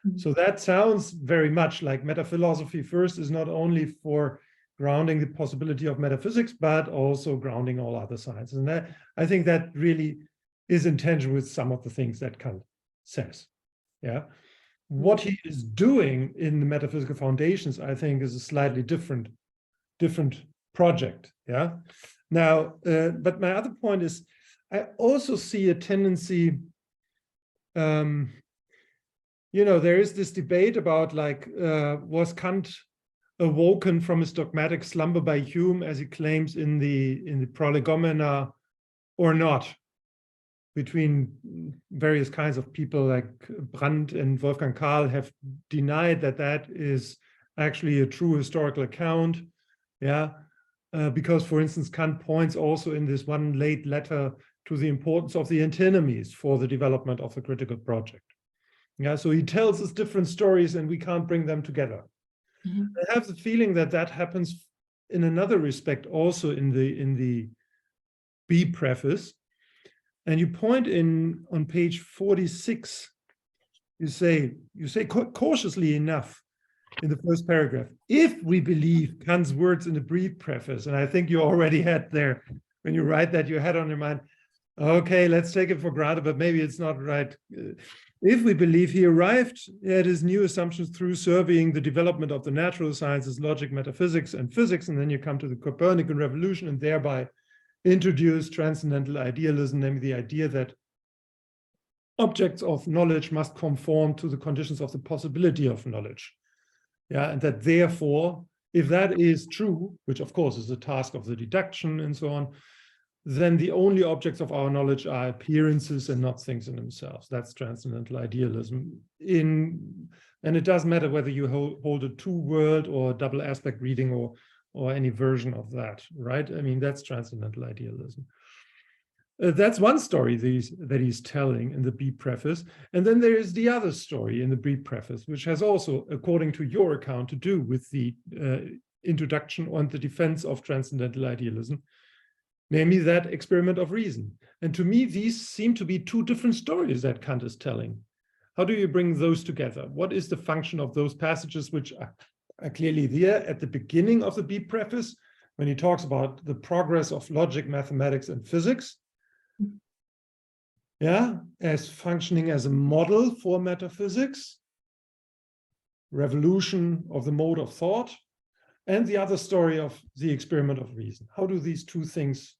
Mm-hmm. So that sounds very much like metaphilosophy first is not only for grounding the possibility of metaphysics, but also grounding all other sciences. And that, I think that really is in tension with some of the things that Kant says. Yeah. What he is doing in the metaphysical foundations, I think, is a slightly different project. Yeah. Now, but my other point is, I also see a tendency. You know, there is this debate about like, was Kant awoken from his dogmatic slumber by Hume, as he claims in the Prolegomena, or not? Between various kinds of people like Brandt and Wolfgang Karl have denied that that is actually a true historical account. Yeah, because for instance, Kant points also in this one late letter to the importance of the antinomies for the development of the critical project. Yeah, so he tells us different stories and we can't bring them together. Mm-hmm. I have the feeling that that happens in another respect also in the B preface. And you point on page 46, you say cautiously enough in the first paragraph, if we believe Kant's words in the brief preface, and I think you already had there, when you write that, you had on your mind, okay, let's take it for granted, but maybe it's not right. If we believe he arrived at his new assumptions through surveying the development of the natural sciences, logic, metaphysics, and physics, and then you come to the Copernican revolution and thereby introduce transcendental idealism, namely the idea that objects of knowledge must conform to the conditions of the possibility of knowledge. Yeah, and that therefore, if that is true, which of course is the task of the deduction and so on, then the only objects of our knowledge are appearances and not things in themselves. That's transcendental idealism. And it doesn't matter whether you hold a two-world or double aspect reading or any version of that, right? I mean, that's transcendental idealism. That's one story that he's telling in the B preface. And then there is the other story in the B preface, which has also, according to your account, to do with the introduction and the defense of transcendental idealism, namely that experiment of reason. And to me, these seem to be two different stories that Kant is telling. How do you bring those together? What is the function of those passages which are clearly there at the beginning of the B preface, when he talks about the progress of logic, mathematics, and physics, yeah, as functioning as a model for metaphysics, revolution of the mode of thought, and the other story of the experiment of reason. How do these two things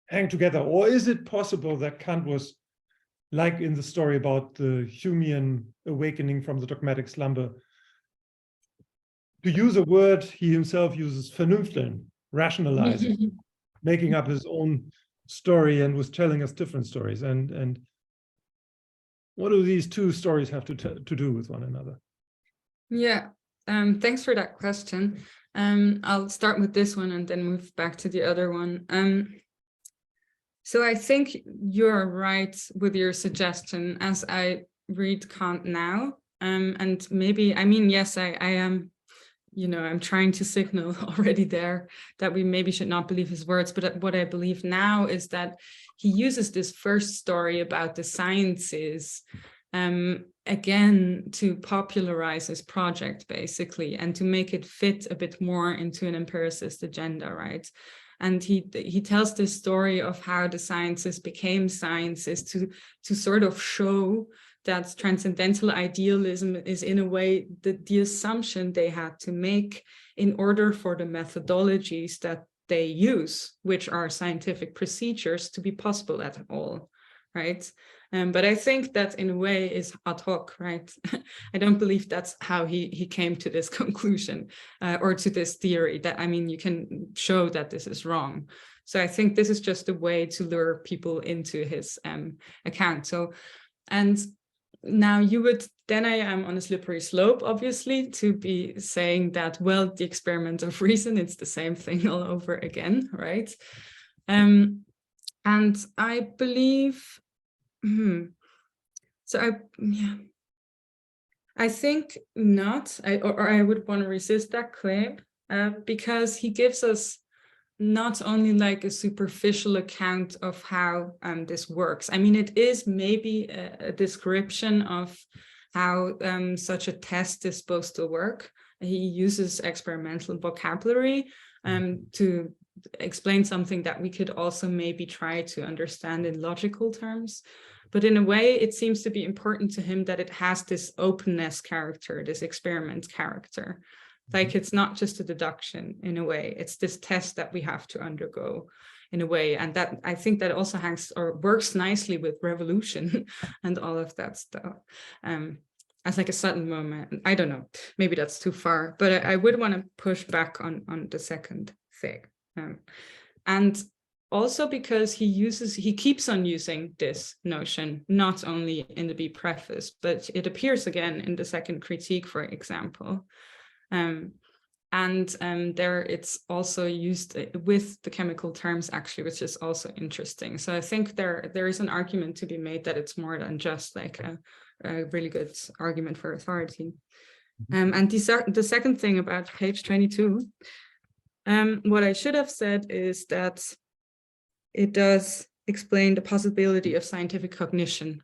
hang together? Or is it possible that Kant was, like in the story about the Humean awakening from the dogmatic slumber, to use a word he himself uses, vernünfteln, rationalizing, making up his own story and was telling us different stories. And what do these two stories have to do with one another?
Yeah, thanks for that question. I'll start with this one and then move back to the other one. So I think you're right with your suggestion as I read Kant now. And maybe, I mean, yes, I am, you know, I'm trying to signal already there that we maybe should not believe his words, but what I believe now is that he uses this first story about the sciences again to popularize his project, basically, and to make it fit a bit more into an empiricist agenda, right? And he tells this story of how the sciences became sciences to sort of show that transcendental idealism is in a way the assumption they had to make in order for the methodologies that they use, which are scientific procedures, to be possible at all, right? But I think that in a way is ad hoc, right? I don't believe that's how he came to this conclusion or to this theory. That, I mean, you can show that this is wrong. So I think this is just a way to lure people into his account. So, and now then I am on a slippery slope, obviously, to be saying that, well, the experiment of reason, it's the same thing all over again, right? And I believe, I think not, or I would want to resist that claim because he gives us not only like a superficial account of how this works. I mean, it is maybe a description of how such a test is supposed to work. He uses experimental vocabulary to explain something that we could also maybe try to understand in logical terms. But in a way, it seems to be important to him that it has this openness character, this experiment character. Like it's not just a deduction in a way, it's this test that we have to undergo in a way. And that I think that also hangs or works nicely with revolution and all of that stuff. As like a sudden moment. I don't know, maybe that's too far, but I would want to push back on the second thing. And also because he keeps on using this notion, not only in the B preface, but it appears again in the second critique, for example. There it's also used with the chemical terms, actually, which is also interesting. So I think there is an argument to be made that it's more than just like a really good argument for authority. And the second thing about page 22, what I should have said is that it does explain the possibility of scientific cognition.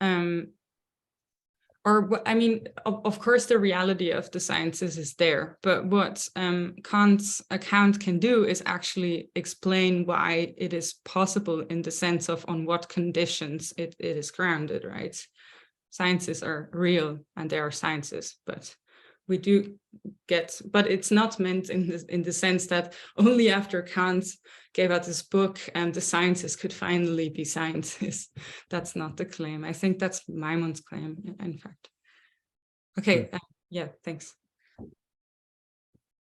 I mean, of course, the reality of the sciences is there, but what Kant's account can do is actually explain why it is possible in the sense of on what conditions it is grounded, right? Sciences are real and they are sciences, but we do but it's not meant in the sense that only after Kant gave out this book and the sciences could finally be sciences. That's not the claim. I think that's Maimon's claim, in fact. Okay, yeah, thanks.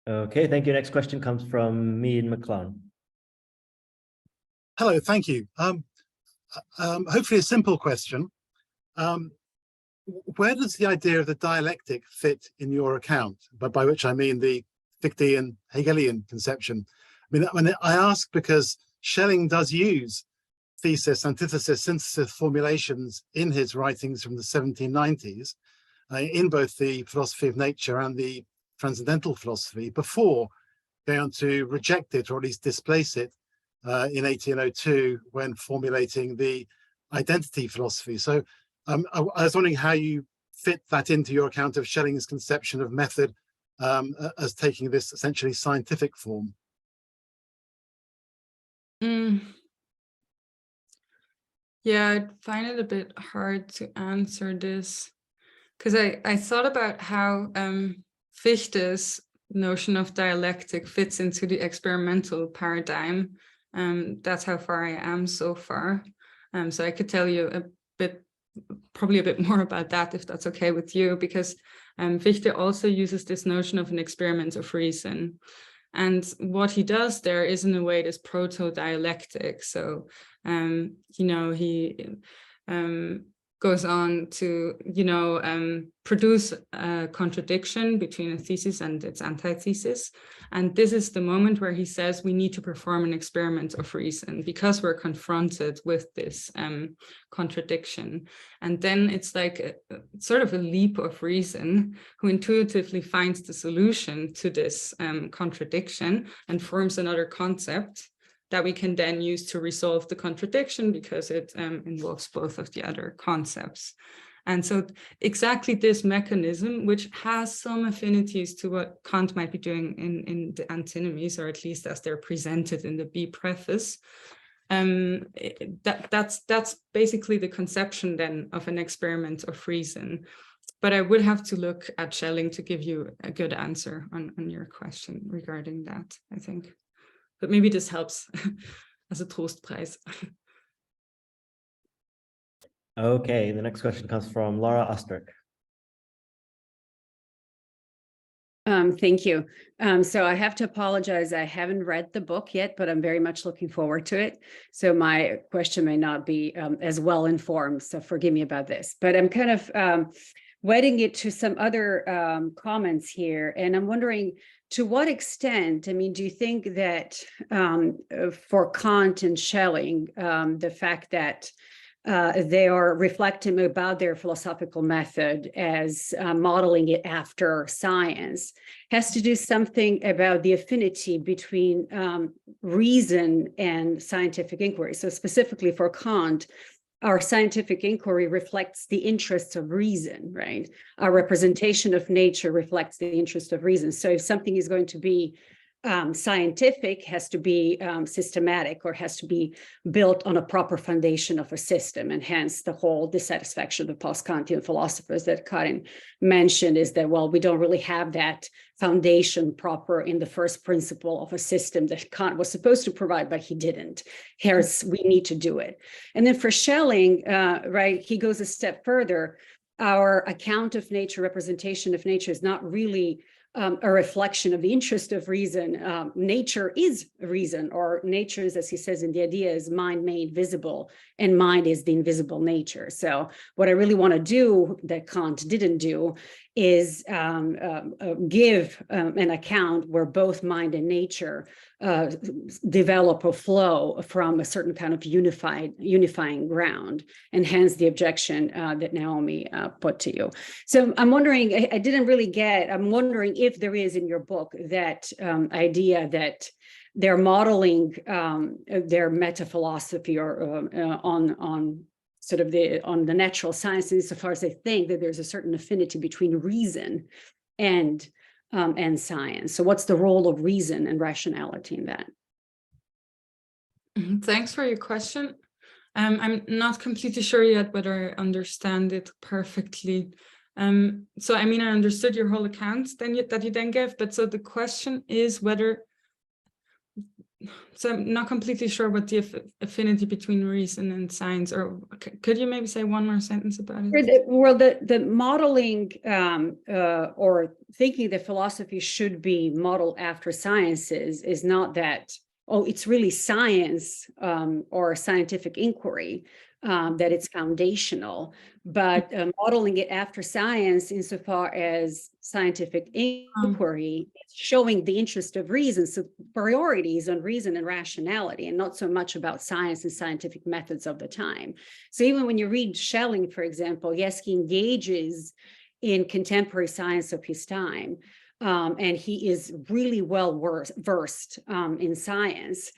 Okay, thank you. Next question comes from Mead McClellan.
Hello, thank you. Hopefully a simple question. Where does the idea of the dialectic fit in your account? By which I mean the Fichtean Hegelian conception. I mean, when I ask because Schelling does use thesis, antithesis, synthesis formulations in his writings from the 1790s, in both the philosophy of nature and the transcendental philosophy, before going on to reject it or at least displace it in 1802 when formulating the identity philosophy. So I was wondering how you fit that into your account of Schelling's conception of method as taking this essentially scientific form.
Yeah, I find it a bit hard to answer this because I thought about how Fichte's notion of dialectic fits into the experimental paradigm. That's how far I am so far. So I could tell you probably a bit more about that if that's okay with you, because Fichte also uses this notion of an experiment of reason. And what he does there is in a way this proto-dialectic. So, he goes on to, produce a contradiction between a thesis and its antithesis. And this is the moment where he says we need to perform an experiment of reason because we're confronted with this contradiction. And then it's like sort of a leap of reason who intuitively finds the solution to this contradiction and forms another concept that we can then use to resolve the contradiction because it involves both of the other concepts. And so exactly this mechanism, which has some affinities to what Kant might be doing in the antinomies, or at least as they're presented in the B preface, that's basically the conception then of an experiment of reason. But I would have to look at Schelling to give you a good answer on your question regarding that, I think. But maybe this helps as a Trostpreis.
Okay, the next question comes from Laura Osterk.
Thank you. So I have to apologize. I haven't read the book yet, but I'm very much looking forward to it. So my question may not be as well informed. So forgive me about this, but I'm kind of wedding it to some other comments here. And I'm wondering, to what extent, I mean, do you think that for Kant and Schelling, the fact that they are reflecting about their philosophical method as modeling it after science has to do something about the affinity between reason and scientific inquiry. So specifically for Kant, our scientific inquiry reflects the interests of reason, right? Our representation of nature reflects the interest of reason. So if something is going to be scientific, has to be systematic, or has to be built on a proper foundation of a system, and hence the whole dissatisfaction of the post-Kantian philosophers that Karin mentioned is that, well, we don't really have that foundation proper in the first principle of a system that Kant was supposed to provide, but he didn't. Here's, we need to do it. And then for Schelling, right, he goes a step further. Our account of nature, representation of nature, is not really a reflection of the interest of reason. Nature is reason, or nature is, as he says in the idea, is mind made visible, and mind is the invisible nature. So what I really want to do that Kant didn't do is give an account where both mind and nature develop or flow from a certain kind of unifying ground, and hence the objection that Naomi put to you. So I'm wondering, I didn't really get, I'm wondering if there is in your book that idea that they're modeling their meta-philosophy or on sort of on the natural sciences, so far as they think that there's a certain affinity between reason and science. So what's the role of reason and rationality in that?
Thanks for your question. I'm not completely sure yet whether I understand it perfectly. So I mean, I understood your whole account that you then gave, but so the question is whether, so I'm not completely sure what the affinity between reason and science, or could you maybe say one more sentence about it?
Well, the modeling or thinking that philosophy should be modeled after sciences is not that, oh, it's really science or scientific inquiry, that it's foundational, but modeling it after science insofar as scientific inquiry is showing the interest of reason, so priorities on reason and rationality, and not so much about science and scientific methods of the time. So even when you read Schelling, for example, yes, he engages in contemporary science of his time, and he is really well versed in science,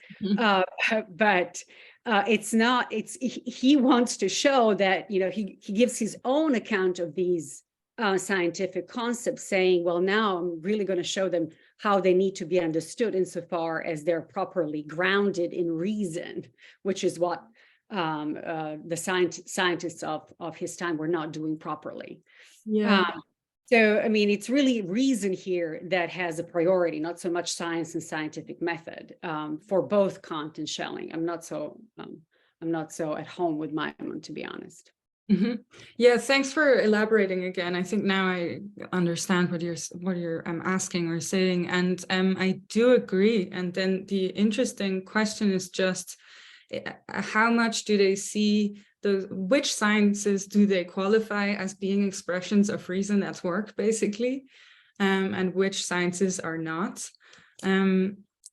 but it's not, he wants to show that, you know, he gives his own account of these scientific concepts, saying, well, now I'm really going to show them how they need to be understood insofar as they're properly grounded in reason, which is what the scientists of his time were not doing properly.
Yeah.
So, I mean, it's really reason here that has a priority, not so much science and scientific method, for both Kant and Schelling. I'm not so at home with Maimon, to be honest.
Mm-hmm. Yeah, thanks for elaborating again. I think now I understand what you're asking or saying, and I do agree. And then the interesting question is just how much do they see which sciences do they qualify as being expressions of reason at work, basically, and which sciences are not,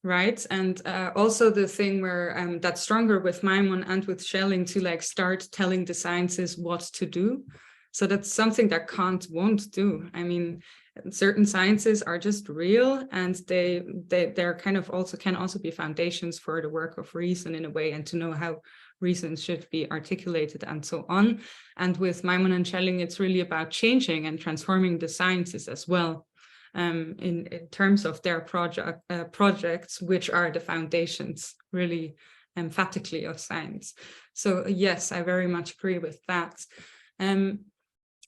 right? And also the thing where that's stronger with Maimon and with Schelling to like start telling the sciences what to do. So that's something that Kant won't do. I mean, certain sciences are just real, and they're kind of also can also be foundations for the work of reason in a way, and to know how reason should be articulated and so on. And with Maimon and Schelling, it's really about changing and transforming the sciences as well, in terms of their projects, which are the foundations really emphatically of science. So yes, I very much agree with that.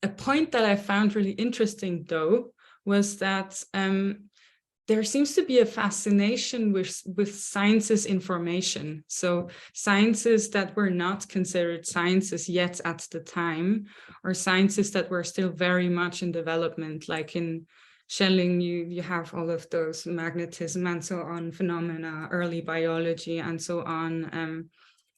A point that I found really interesting, though, was that there seems to be a fascination with sciences information. So sciences that were not considered sciences yet at the time, or sciences that were still very much in development, like in Schelling, you have all of those magnetism and so on phenomena, early biology and so on.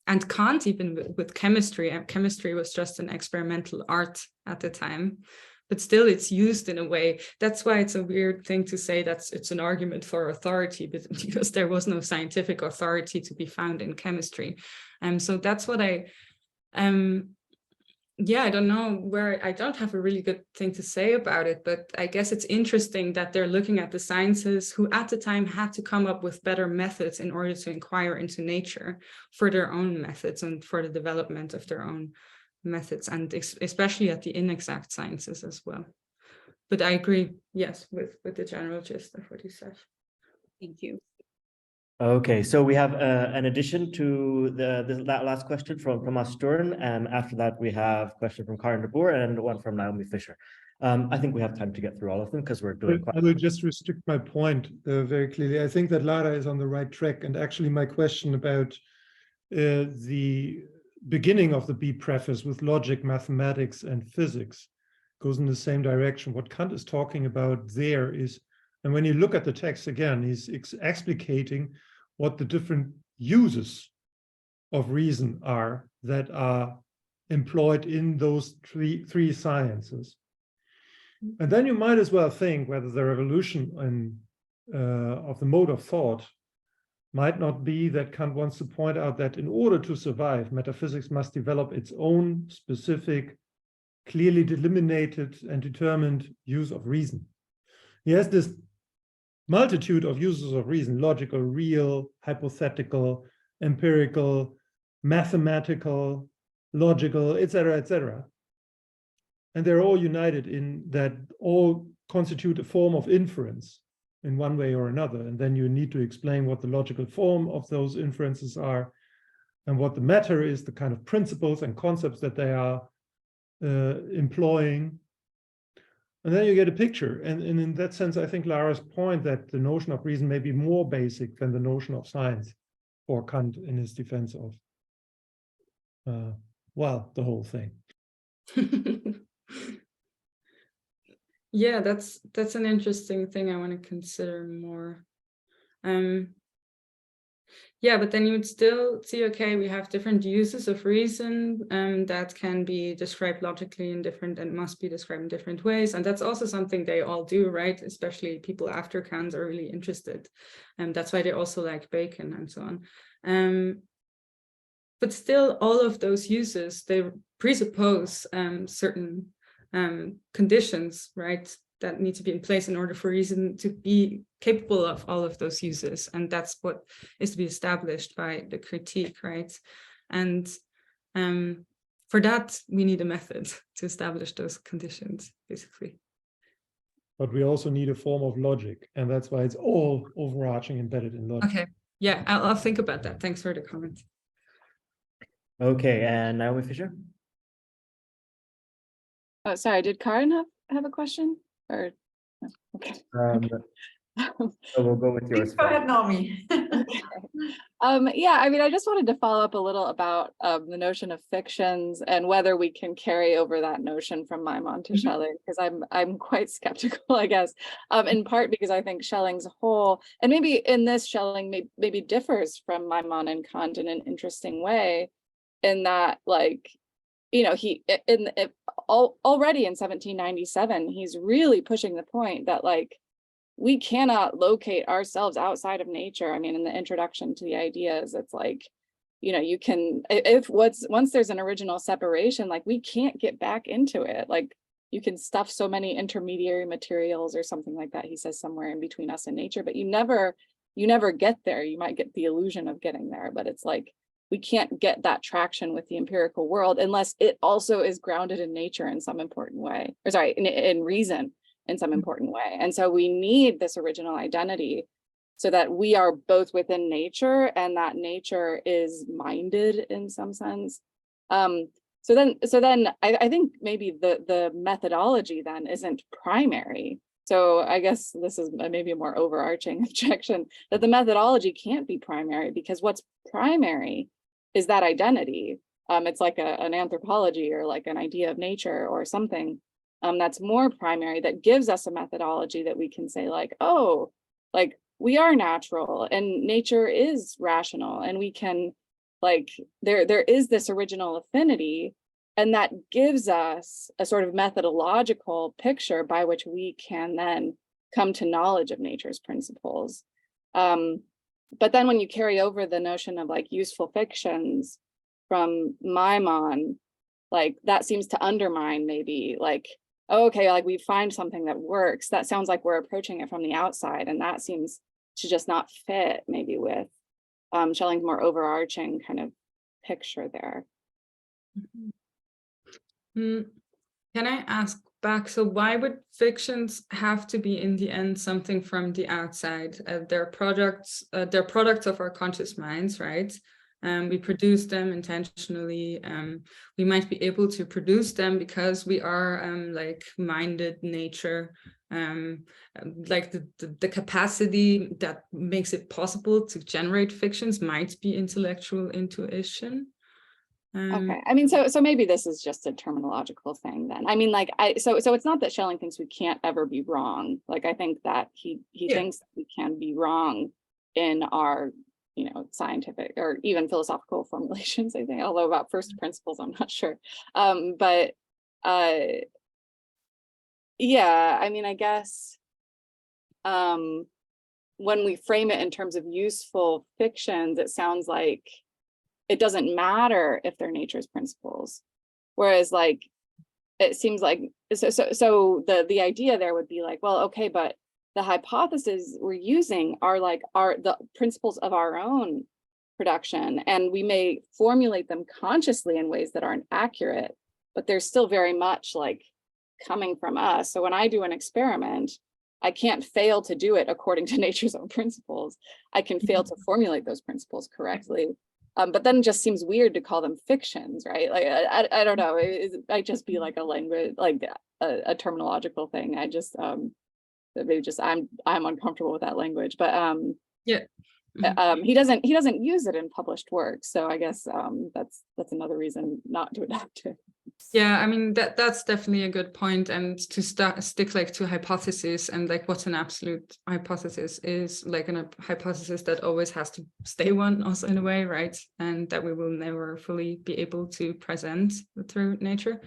And Kant, even with chemistry, chemistry was just an experimental art at the time. But still it's used in a way. That's why it's a weird thing to say that it's an argument for authority, because there was no scientific authority to be found in chemistry. So that's what I don't know where, I don't have a really good thing to say about it, but I guess it's interesting that they're looking at the sciences who at the time had to come up with better methods in order to inquire into nature for their own methods and for the development of their own methods, and especially at the inexact sciences as well. But I agree, yes, with the general gist of what you said.
Thank you.
Okay, so we have an addition to that last question from Thomas Sturn, and after that we have a question from Karin de Boer and one from Naomi Fisher. I think we have time to get through all of them because we're doing
I will just restrict my point very clearly. I think that Lara is on the right track, and actually my question about the beginning of the B preface with logic, mathematics, and physics goes in the same direction. What Kant is talking about there is, and when you look at the text again, he's explicating what the different uses of reason are that are employed in those three sciences. And then you might as well think whether the revolution of the mode of thought might not be that Kant wants to point out that in order to survive, metaphysics must develop its own specific, clearly delimited and determined use of reason. He has this multitude of uses of reason: logical, real, hypothetical, empirical, mathematical, logical, etc., etc. And they're all united in that all constitute a form of inference in one way or another. And then you need to explain what the logical form of those inferences are and what the matter is, the kind of principles and concepts that they are employing. And then you get a picture. And in that sense, I think Lara's point that the notion of reason may be more basic than the notion of science for Kant in his defense of, well, the whole thing.
Yeah, that's an interesting thing I want to consider more. Yeah, but then you would still see, okay, we have different uses of reason that can be described logically in different, and must be described in different ways. And that's also something they all do, right? Especially people after Kant are really interested. And that's why they also like Bacon and so on. But still, all of those uses, they presuppose certain conditions, right, that need to be in place in order for reason to be capable of all of those uses. And that's what is to be established by the critique, right? And for that, we need a method to establish those conditions, basically.
But we also need a form of logic, and that's why it's all overarching embedded in logic.
Okay, yeah, I'll think about that. Thanks for the comment.
Okay, and Naomi Fisher?
Oh, sorry, did Karin have a question? Or okay.
So we'll go with yours.
Go ahead, Naomi.
Yeah, I mean, I just wanted to follow up a little about the notion of fictions and whether we can carry over that notion from Maimon to Schelling, because I'm quite skeptical, I guess, in part because I think Schelling's whole, and maybe in this Schelling maybe differs from Maimon and Kant in an interesting way, in that, like, you know, already in 1797, he's really pushing the point that, like, we cannot locate ourselves outside of nature. I mean, in the introduction to the ideas, it's like, you know, you can, once there's an original separation, like, we can't get back into it. Like, you can stuff so many intermediary materials or something like that, he says, somewhere in between us and nature, but you never get there. You might get the illusion of getting there, but it's like, we can't get that traction with the empirical world unless it also is grounded in nature in some important way, or sorry, in reason in some important way. And so we need this original identity so that we are both within nature and that nature is minded in some sense. So then I think maybe the methodology then isn't primary, So I guess this is maybe a more overarching objection, that the methodology can't be primary, because what's primary is that identity. It's like an anthropology or like an idea of nature or something that's more primary, that gives us a methodology that we can say like, oh, like we are natural and nature is rational, and we can like, there is this original affinity, and that gives us a sort of methodological picture by which we can then come to knowledge of nature's principles. But then when you carry over the notion of like useful fictions from Maimon, like that seems to undermine maybe like, oh, okay, like we find something that works. That sounds like we're approaching it from the outside, and that seems to just not fit maybe with Schelling's more overarching kind of picture there.
Can I ask back? So why would fictions have to be in the end something from the outside? They're products of our conscious minds, right? We produce them intentionally. We might be able to produce them because we are like minded nature. Like the capacity that makes it possible to generate fictions might be intellectual intuition.
Okay, I mean, so maybe this is just a terminological thing then. I mean, like so it's not that Schelling thinks we can't ever be wrong. Like I think that he thinks that we can be wrong in our, you know, scientific or even philosophical formulations, I think, although about first principles, I'm not sure. But yeah, I mean, I guess when we frame it in terms of useful fictions, it sounds like it doesn't matter if they're nature's principles. Whereas like, it seems like, so the idea there would be like, well, okay, but the hypotheses we're using are like the principles of our own production, and we may formulate them consciously in ways that aren't accurate, but they're still very much like coming from us. So when I do an experiment, I can't fail to do it according to nature's own principles. I can fail to formulate those principles correctly. But then it just seems weird to call them fictions, right? Like, I don't know, it might just be like a language, like a terminological thing. I just, maybe just, I'm uncomfortable with that language, but
yeah.
he doesn't use it in published works. So I guess that's another reason not to adopt it.
Yeah, I mean, that's definitely a good point. And to stick like to hypothesis, and like what's an absolute hypothesis is like a hypothesis that always has to stay one also in a way, right? And that we will never fully be able to present through nature.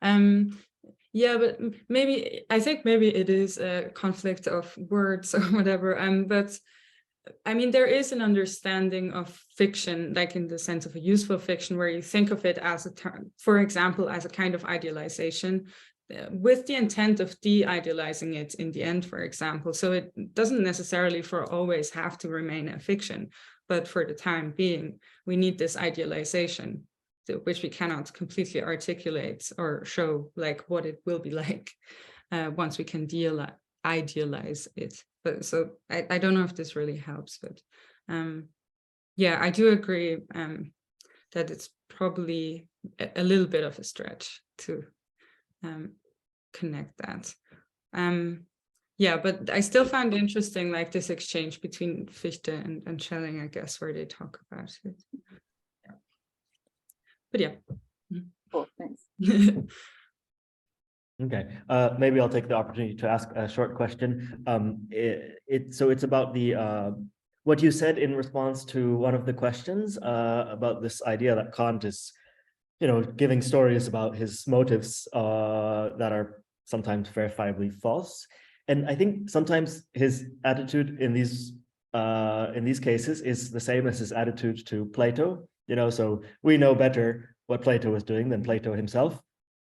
Yeah, but maybe, I think maybe it is a conflict of words or whatever. But I mean, there is an understanding of fiction, like in the sense of a useful fiction, where you think of it as a term, for example, as a kind of idealization, with the intent of de-idealizing it in the end, for example. So it doesn't necessarily for always have to remain a fiction, but for the time being, we need this idealization, which we cannot completely articulate or show like what it will be like once we can idealize it. But so I don't know if this really helps, but yeah, I do agree that it's probably a little bit of a stretch to connect that. Yeah, but I still found interesting like this exchange between Fichte and Schelling, I guess, where they talk about it. Yeah. But yeah.
Cool, thanks.
Okay, maybe I'll take the opportunity to ask a short question. So it's about the what you said in response to one of the questions about this idea that Kant is, you know, giving stories about his motives that are sometimes verifiably false. And I think sometimes his attitude in these cases is the same as his attitude to Plato. You know, so we know better what Plato was doing than Plato himself.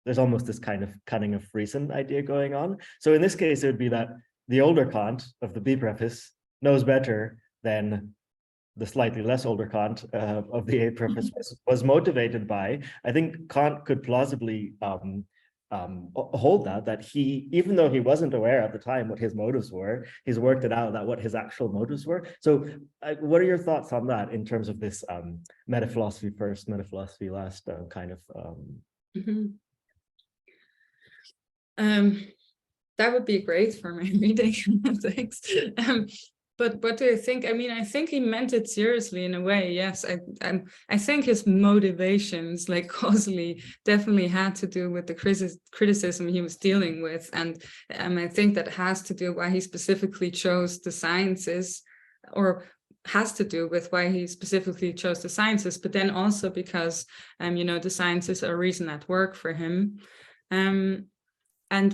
There's almost this kind of cunning of reason idea going on. So in this case, it would be that the older Kant of the B preface knows better than the slightly less older Kant of the A preface was motivated by. I think Kant could plausibly hold that he, even though he wasn't aware at the time what his motives were, he's worked it out that what his actual motives were. So what are your thoughts on that in terms of this metaphilosophy first, metaphilosophy last kind of
that would be great for my reading. Thanks. But what do you think? I mean, I think he meant it seriously in a way. Yes, I think his motivations, like causally, definitely had to do with the criticism he was dealing with, and I think that has to do why he specifically chose the sciences, or has to do with why he specifically chose the sciences. But then also because, you know, the sciences are a reason at work for him.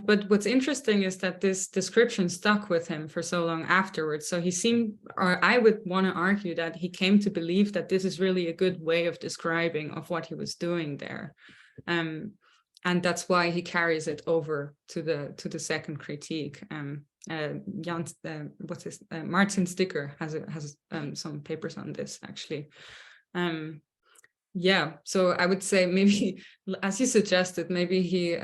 But what's interesting is that this description stuck with him for so long afterwards. So he seemed, or I would want to argue that he came to believe that this is really a good way of describing of what he was doing there. And that's why he carries it over to the second critique. Martin Sticker has some papers on this actually. Yeah, so I would say maybe, as you suggested, maybe he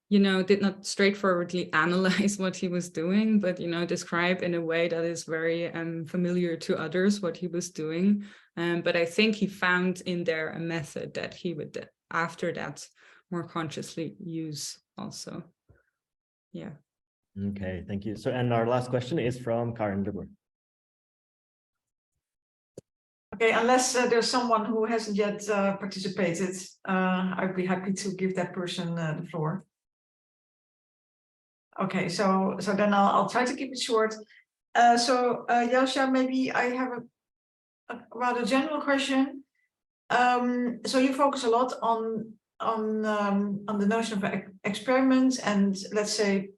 you know, did not straightforwardly analyze what he was doing, but, you know, describe in a way that is very familiar to others what he was doing. But I think he found in there a method that he would, after that, more consciously use also. Yeah.
Okay, thank you. So, and our last question is from Karen de Boer.
Okay, unless there's someone who hasn't yet participated, I'd be happy to give that person the floor. Okay, so then I'll try to keep it short. Jelscha, maybe I have a rather general question. So you focus a lot on the notion of experiments and, let's say,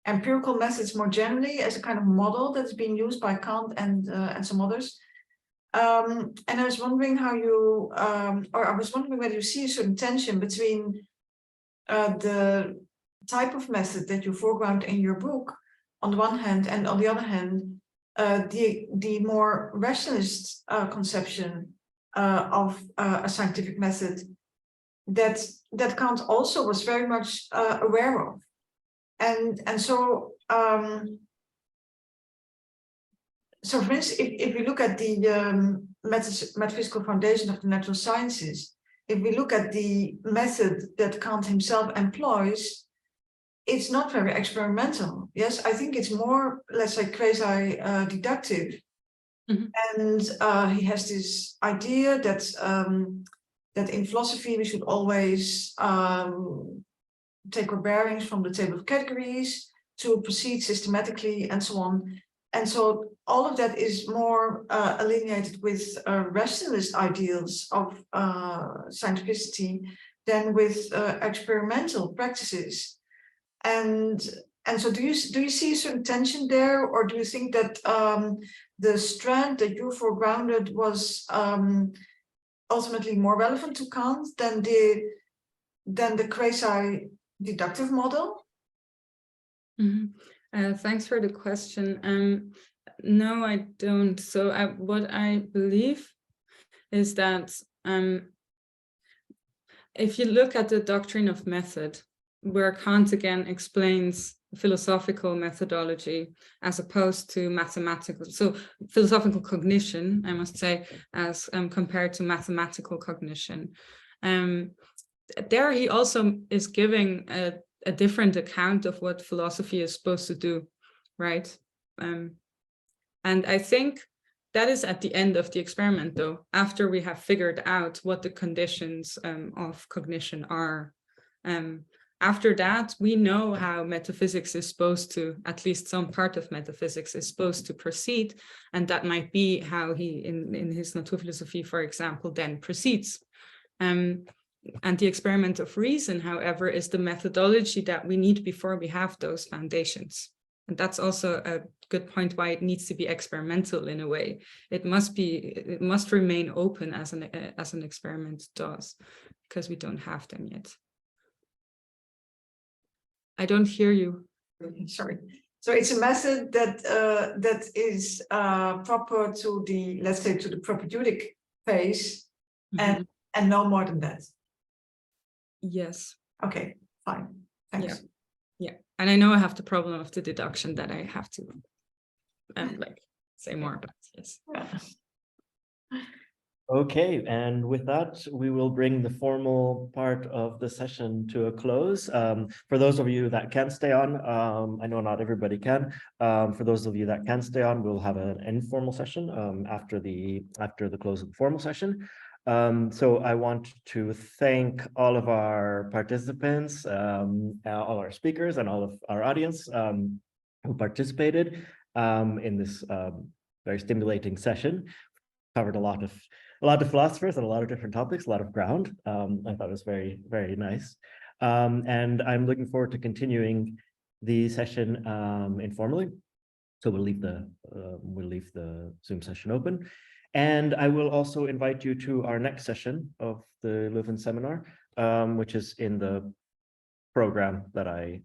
empirical methods more generally as a kind of model that's being used by Kant and some others. And I was wondering how you, or I was wondering whether you see a certain tension between the type of method that you foreground in your book on the one hand, and on the other hand, the more rationalist conception of a scientific method that Kant also was very much aware of. And so for instance, if we look at the metaphysical foundation of the natural sciences, if we look at the method that Kant himself employs, it's not very experimental. Yes, I think it's more, let's say, quasi-deductive. Mm-hmm. And he has this idea that that in philosophy we should always take our bearings from the table of categories to proceed systematically and so on. And so all of that is more alienated with rationalist ideals of scientificity than with experimental practices. And so do you see a certain tension there, or do you think that the strand that you foregrounded was ultimately more relevant to Kant than the quasi-deductive model?
Mm-hmm. Thanks for the question. No, I don't. So what I believe is that if you look at the doctrine of method, where Kant again explains philosophical methodology as opposed to mathematical, so philosophical cognition, I must say, as compared to mathematical cognition. There he also is giving a different account of what philosophy is supposed to do, right? And I think that is at the end of the experiment, though, after we have figured out what the conditions of cognition are. After that, we know how metaphysics is supposed to, at least some part of metaphysics is supposed to proceed. And that might be how he, in his Naturphilosophie, for example, then proceeds. And the experiment of reason, however, is the methodology that we need before we have those foundations. And that's also a good point why it needs to be experimental in a way. It must remain open as an experiment does, because we don't have them yet. I don't hear you.
Sorry. So it's a method that is proper to the, let's say, to the propedeutic phase, mm-hmm. and no more than that.
Yes.
Okay, fine. Thanks.
Yeah. And I know I have the problem of the deduction that I have to say more about. Yes. Yeah.
Okay, and with that, we will bring the formal part of the session to a close. For those of you that can stay on, I know not everybody can. For those of you that can stay on, we'll have an informal session after the close of the formal session. So I want to thank all of our participants, all our speakers, and all of our audience who participated in this very stimulating session. Covered a lot of philosophers and a lot of different topics, a lot of ground. I thought it was very, very nice. And I'm looking forward to continuing the session informally. So we'll leave the Zoom session open. And I will also invite you to our next session of the Leuven Seminar, which is in the program that I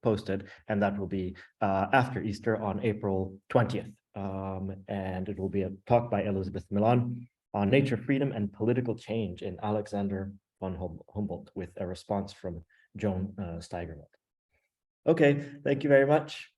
posted, and that will be after Easter on April 20th. And it will be a talk by Elizabeth Milan on nature, freedom, and political change in Alexander von Humboldt, with a response from Joan Steigerwald. Okay, thank you very much.